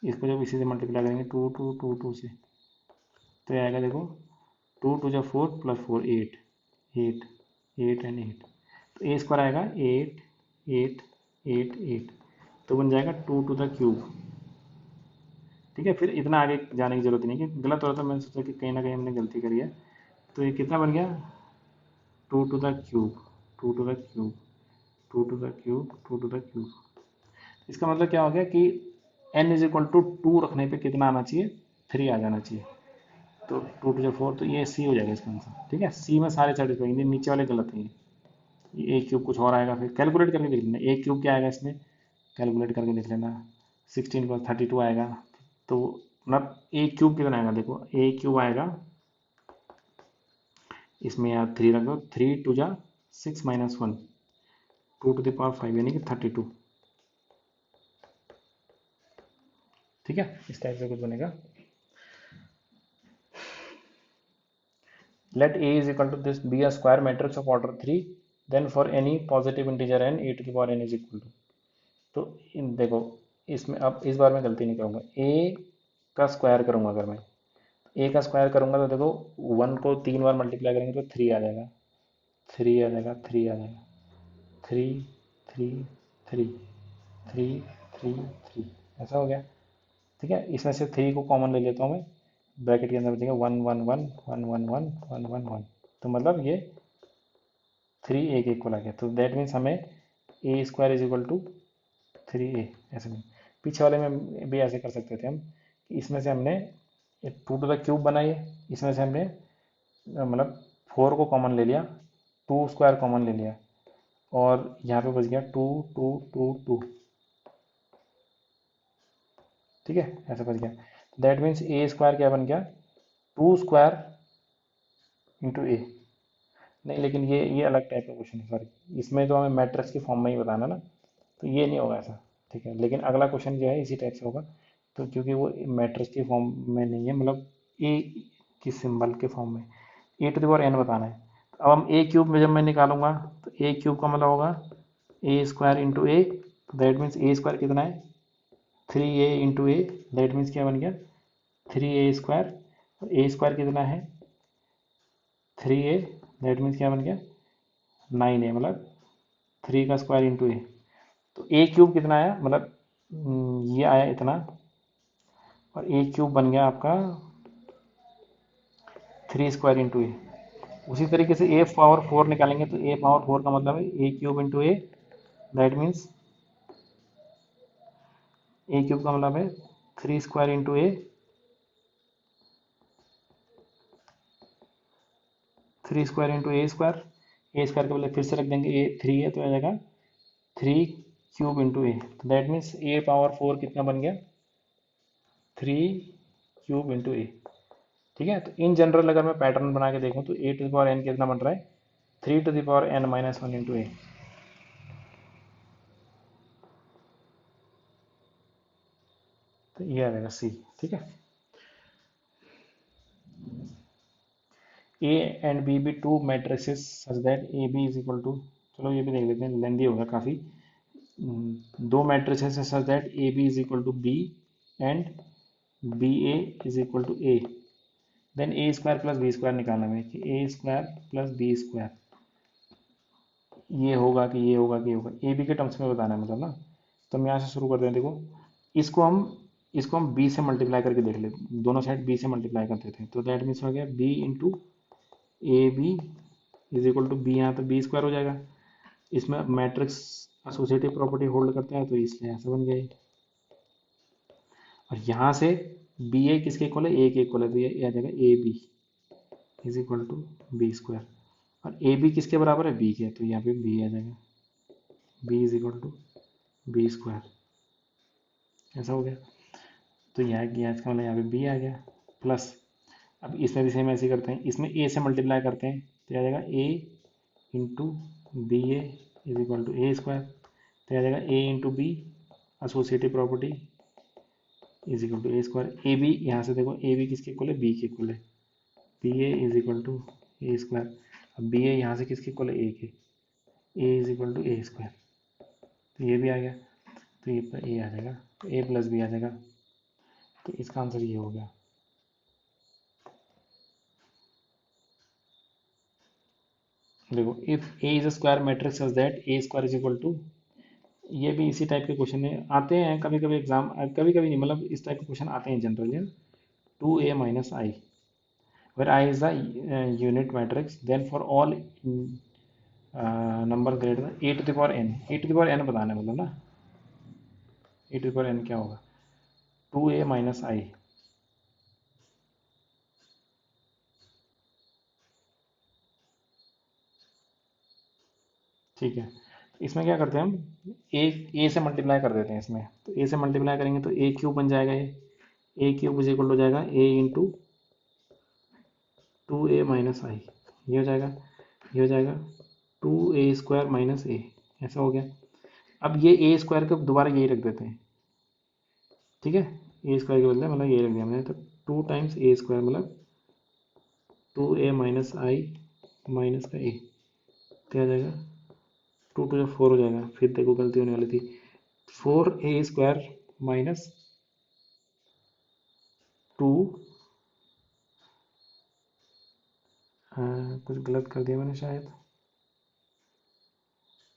इसको जब इसी से मल्टीप्लाई करेंगे 2 2 2 2 से, तो ये आएगा देखो 2 2 जो 4 प्लस 4 8, 8 8 एंड 8, तो ए स्क्वायर आएगा 8 8 8 8, तो बन जाएगा 2 टू द क्यूब। ठीक है, फिर इतना आगे जाने की जरूरत नहीं, कि गलत हो रहा था, मैंने सोचा कि कहीं ना कहीं हमने गलती करी है। तो ये कितना बन गया, 2 to the cube, 2 to the cube, 2 to the cube, 2 to the cube. इसका मतलब क्या हो गया कि n इज इक्वल टू 2 रखने पे कितना आना चाहिए, 3 आ जाना चाहिए। तो 2 टू जो 4, तो ये सी हो जाएगा इसका आंसर। ठीक है, सी में सारे सेटिस्फाई, नीचे वाले गलत हैं। ये ए क्यूब कुछ और आएगा, फिर कैलकुलेट करके देख लेना ए क्यूब क्या आएगा इसमें, कैलकुलेट करके देख लेना। 16 प्लस 32 आएगा, तो मतलब ए क्यूब कितना आएगा, देखो ए क्यूब आएगा, इसमें यार 3 रख दो, 3 टू जा 6 माइनस 1, 2 टू द पावर 5 यानी कि 32। ठीक है, इस टाइप से कुछ बनेगा। Let A is equal to this be a square matrix of order 3, then for any positive integer n, a to the power n is equal to। तो इन देखो, इसमें अब इस बार मैं गलती नहीं करूँगा, a का स्क्वायर करूँगा। अगर मैं a का स्क्वायर करूँगा तो देखो 1 को 3 बार मल्टीप्लाई करेंगे तो 3 आ जाएगा, 3 आ जाएगा, 3 आ जाएगा, 3 3 3 3 3 3, ऐसा हो गया। ठीक है, इसमें से 3 को कॉमन ले लेता हूँ मैं, ब्रैकेट के अंदर बचेगा 1 1 1 1 1 1 1 1 1, तो मतलब ये 3 ए के इक्वल आ गया। तो दैट मीन्स हमें ए स्क्वायर इज इक्वल टू 3 ए, ऐसे में। पीछे वाले में भी ऐसे कर सकते थे हम, कि इसमें से हमने 2 टू द क्यूब बनाई है, इसमें से हमने मतलब 4 को कॉमन ले लिया, 2 स्क्वायर कॉमन ले लिया, और यहाँ पे बच गया 2 2 2 2। ठीक है, ऐसा बच गया। दैट मीन्स ए स्क्वायर क्या बन गया, 2 स्क्वायर इंटू ए। नहीं, लेकिन ये अलग टाइप का क्वेश्चन है, सॉरी, इसमें तो हमें मैट्रिक्स की फॉर्म में ही बताना ना, तो ये नहीं होगा ऐसा। ठीक है, लेकिन अगला क्वेश्चन जो है इसी टाइप से होगा, तो क्योंकि वो मैट्रिक्स की फॉर्म में नहीं है, मतलब ए की सिंबल के फॉर्म में, ए टू द पावर एन बताना है। तो अब हम ए क्यूब में जब मैं निकालूंगा, तो ए क्यूब का मतलब होगा ए स्क्वायर इंटू ए, तो दैट मीन्स ए स्क्वायर कितना है, 3 ए इंटू ए, दैट मीन्स क्या बन गया, 3 ए स्क्वायर, और ए स्क्वायर कितना है 3 ए, दैट मीन्स क्या बन गया 9 ए, मतलब 3 का स्क्वायर इंटू ए। तो ए क्यूब कितना आया, मतलब ये आया इतना, और ए क्यूब बन गया आपका 3 स्क्वायर इंटू ए। उसी तरीके से ए पावर 4 निकालेंगे, तो ए पावर 4 का मतलब है A cube into A, that means A cube का मतलब है 3 square into A, 3 square into A square, A square का मतलब फिर से रख देंगे, ए 3 है तो आ जाएगा 3 क्यूब इंटू ए, तो दैट मीन्स ए पावर 4 कितना बन गया, 3 क्यूब इंटू ए। ठीक है, तो इन जनरल अगर मैं पैटर्न बना के देखूं, तो A to the power N कितना बन रहा है, 3 to the power N minus 1 into A. तो ये आ जाएगा सी। ठीक है, A and B be two matrices such that A B is equal to, चलो ये भी देख लेते हैं, लेंदी होगा काफ़ी। दो मैट्रिसेस है such that A B is equal to B and B A is equal to A, then A square plus B square निकालना है कि A square plus B square ये होगा कि ये होगा कि ये होगा, ए बी के टर्म्स में बताना है मतलब ना। तो हम यहाँ से शुरू करते हैं। देखो इसको हम इसको हम बी से मल्टीप्लाई करके देख ले, दोनों साइड बी से मल्टीप्लाई करते थे, तो दैट मीन्स हो गया B into A B is equal to B, यहाँ तो बी स्क्वायर हो जाएगा। इसमें मैट्रिक्स एसोसिएटिव प्रॉपर्टी होल्ड करते हैं, तो इसलिए ऐसा बन गया ये। और यहाँ से बी ए किसके इक्वल है, ए के इक्वल है, तो ये आ जाएगा A B is equal to B square. और ए बी किसके बराबर है, बी के, तो यहाँ पे बी आ जाएगा, B is equal to B square. ऐसा हो गया। तो यहाँ किया इसका मतलब यहाँ पे बी आ गया प्लस। अब इसमें भी सेम ऐसे ही करते हैं, इसमें ए से मल्टीप्लाई करते हैं, तो आ जाएगा A into B A is equal to A square. तो आ जाएगा A into B associative property is equal to A square. A B यहाँ से देखो ए बी किसके इक्वल है, बी के इक्वल है, B A is equal to A square. अब बी ए यहाँ से किसके इक्वल है, ए के, A is equal to A square. तो ये भी आ गया, तो ये ए आ जाएगा, तो ए प्लस बी आ जाएगा। तो इसका आंसर ये हो गया। देखो if A is a square matrix such that A square is equal to, ये भी इसी टाइप के क्वेश्चन है, आते हैं कभी कभी एग्जाम, कभी कभी नहीं, मतलब इस टाइप के क्वेश्चन आते हैं generally. Two A minus I where I is the unit matrix, then for all number greater A to the power N, A to the power N बताना है मतलब ना। A to the power N क्या होगा, to A minus आई। ठीक है, इसमें क्या करते हैं हम, ए से मल्टीप्लाई कर देते हैं इसमें, तो ए से मल्टीप्लाई करेंगे तो ए क्यूब बन जाएगा, ये ए क्यूब इज इक्वल हो जाएगा A into two A minus आई, ये हो जाएगा, ये हो जाएगा टू ए स्क्वायर माइनस ए। ऐसा हो गया। अब ये ए स्क्वायर को दोबारा यही रख देते हैं, ठीक है, ए स्क्वायर के बदले मतलब ये रख दिया मैंने, तो टू टाइम्स ए स्क्वायर मतलब two A minus I minus का ए, क्या आ जाएगा, टू टू जो फोर हो जाएगा, फिर देखो गलती होने वाली थी, फोर ए स्क्वायर माइनस टू, कुछ गलत कर दिया मैंने शायद,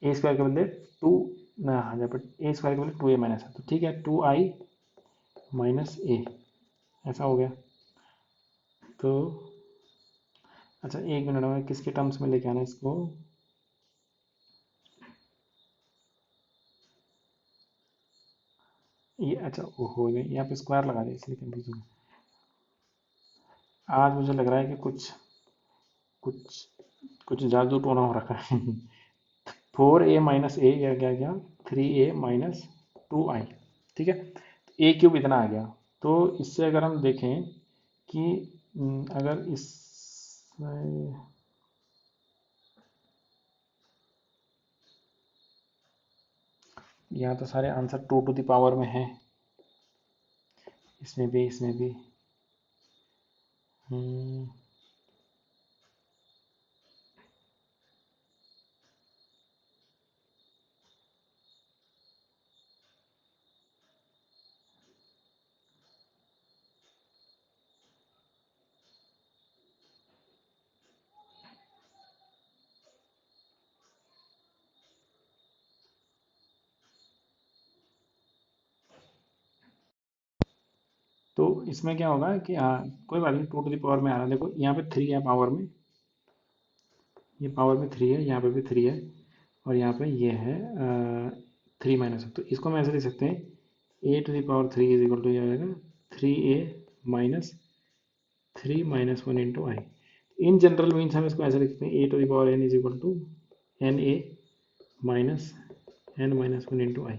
ए स्क्वायर के बदले टू ना आ जाए, बट ए स्क्वायर के बदले टू ए माइनस है, तो ठीक है, टू आई माइनस ए, ऐसा हो गया। तो अच्छा एक मिनट में किसके टर्म्स में लेके आना है इसको, ये अच्छा हो गया, यहाँ पे स्क्वायर लगा दिया इसलिए कंफ्यूज हो गया। आज मुझे लग रहा है कि कुछ कुछ कुछ जादू टोना हो रखा है। फोर ए माइनस ए या क्या गया, थ्री ए माइनस टू आई, ठीक है, ए क्यूब इतना आ गया। तो इससे अगर हम देखें कि अगर इस यहाँ तो सारे answer two to the power में है, इसमें भी इसमें भी। हम्म, तो इसमें क्या होगा कि हाँ कोई बात नहीं, टू टू द पावर में आ रहा है, देखो यहाँ पे थ्री है पावर में, ये पावर में थ्री है, यहाँ पे भी थ्री है, और यहाँ पे ये है थ्री माइनस, तो इसको हम ऐसे लिख सकते हैं A to the power three is equal to ये आ जाएगा three A minus three minus one into I. In general means हम इसको ऐसे लिखते हैं A to the power N is equal to N A minus N minus one into I.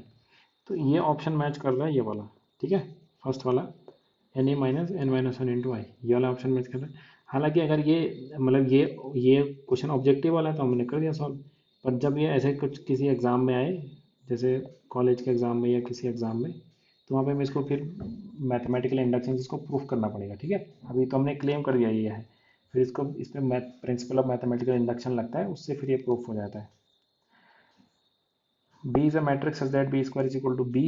तो ये ऑप्शन मैच कर रहा है ये वाला, ठीक है, फर्स्ट वाला N A minus N minus one into I, ये वाला ऑप्शन मैच कर रहा है। हालांकि अगर ये मतलब ये क्वेश्चन ऑब्जेक्टिव वाला है तो हमने कर दिया सॉल्व, पर जब ये ऐसे कुछ किसी एग्ज़ाम में आए, जैसे कॉलेज के एग्ज़ाम में या किसी एग्ज़ाम में, तो वहाँ पे हमें इसको फिर मैथमेटिकल इंडक्शन इसको प्रूफ करना पड़ेगा, ठीक है। अभी तो हमने क्लेम कर दिया ये है, फिर इसको इस पर math principle of mathematical induction लगता है, उससे फिर ये प्रूफ हो जाता है। B is a matrix such that B square is equal to B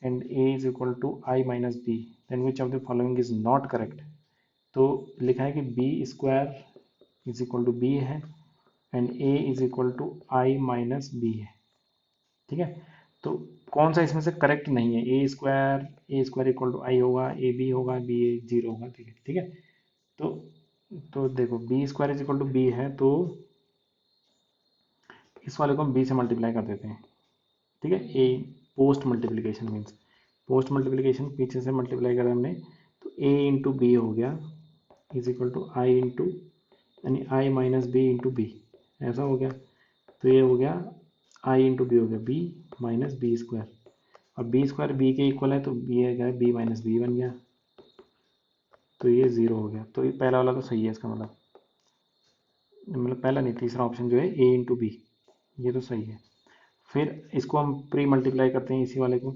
and A is equal to I minus B, then which of the following is not correct? तो लिखा है कि B square is equal to B है and A is equal to I minus B है। ठीक है, तो कौन सा इसमें से करेक्ट नहीं है? A square equal to I होगा, ए बी होगा, बी ए जीरो होगा। ठीक है, ठीक है। तो देखो B square is equal to B है, तो इस वाले को हम बी से मल्टीप्लाई कर देते हैं। ठीक है, A post multiplication means post multiplication, पीछे से मल्टीप्लाई करा हमने, तो ए इंटू बी हो गया is equal to I into यानी I minus B into B, ऐसा हो गया। तो ये हो गया आई इंटू बी हो गया बी माइनस बी स्क्वायर, और बी स्क्वायर बी के इक्वल है, तो ये क्या है बी माइनस बी बन गया, तो ये ज़ीरो हो गया। तो ये पहला वाला तो सही है, इसका मतलब पहला नहीं, तीसरा ऑप्शन जो है ए इंटू बी, ये तो सही है। फिर इसको हम प्री मल्टीप्लाई करते हैं इसी वाले को,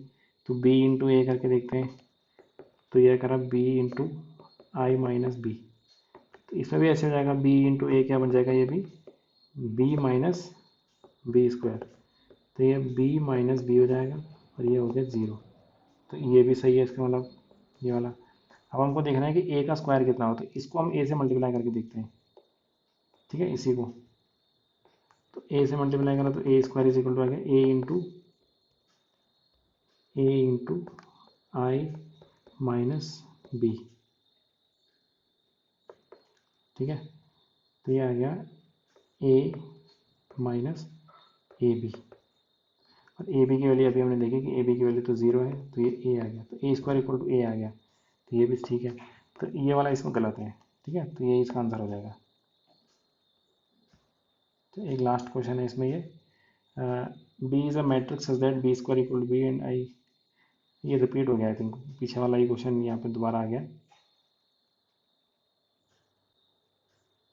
तो बी इंटू ए करके देखते हैं, तो यह करा बी इंटू आई माइनस बी, तो इसमें भी ऐसे हो जाएगा बी इंटू ए क्या बन जाएगा, ये भी बी माइनस बी स्क्वायर, तो ये बी माइनस बी हो जाएगा और ये हो गया ज़ीरो, तो ये भी सही है इसका मतलब ये वाला। अब हमको देखना है कि ए का स्क्वायर कितना हो, तो इसको हम ए से मल्टीप्लाई करके देखते हैं। ठीक है, इसी को तो ए से मल्टीप्लाई करा तो A square is equal to आ गया ए इंटू आई माइनस बी। ठीक है, तो ये आ गया ए माइनस ए बी, और ए बी की वैल्यू अभी हमने देखी कि ए बी की वैल्यू तो ज़ीरो है, तो ये ए आ गया, तो ए स्क्वायर इक्वल टू ए आ गया, तो ये भी ठीक है। तो ये वाला इसमें गलत है। ठीक है, तो ये इसका आंसर हो जाएगा। तो एक लास्ट क्वेश्चन है इसमें, ये B is a matrix such that B square equal to B and I, ये रिपीट हो गया आई थिंक, पीछे वाला ही क्वेश्चन यहाँ पे दोबारा आ गया।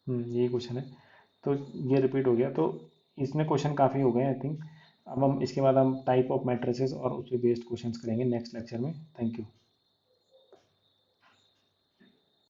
यही क्वेश्चन है, तो ये रिपीट हो गया, तो इसमें क्वेश्चन काफ़ी हो गए आई थिंक। अब हम इसके बाद हम टाइप ऑफ मैट्रिसेस और उस पर बेस्ड क्वेश्चंस करेंगे नेक्स्ट लेक्चर में। Thank you.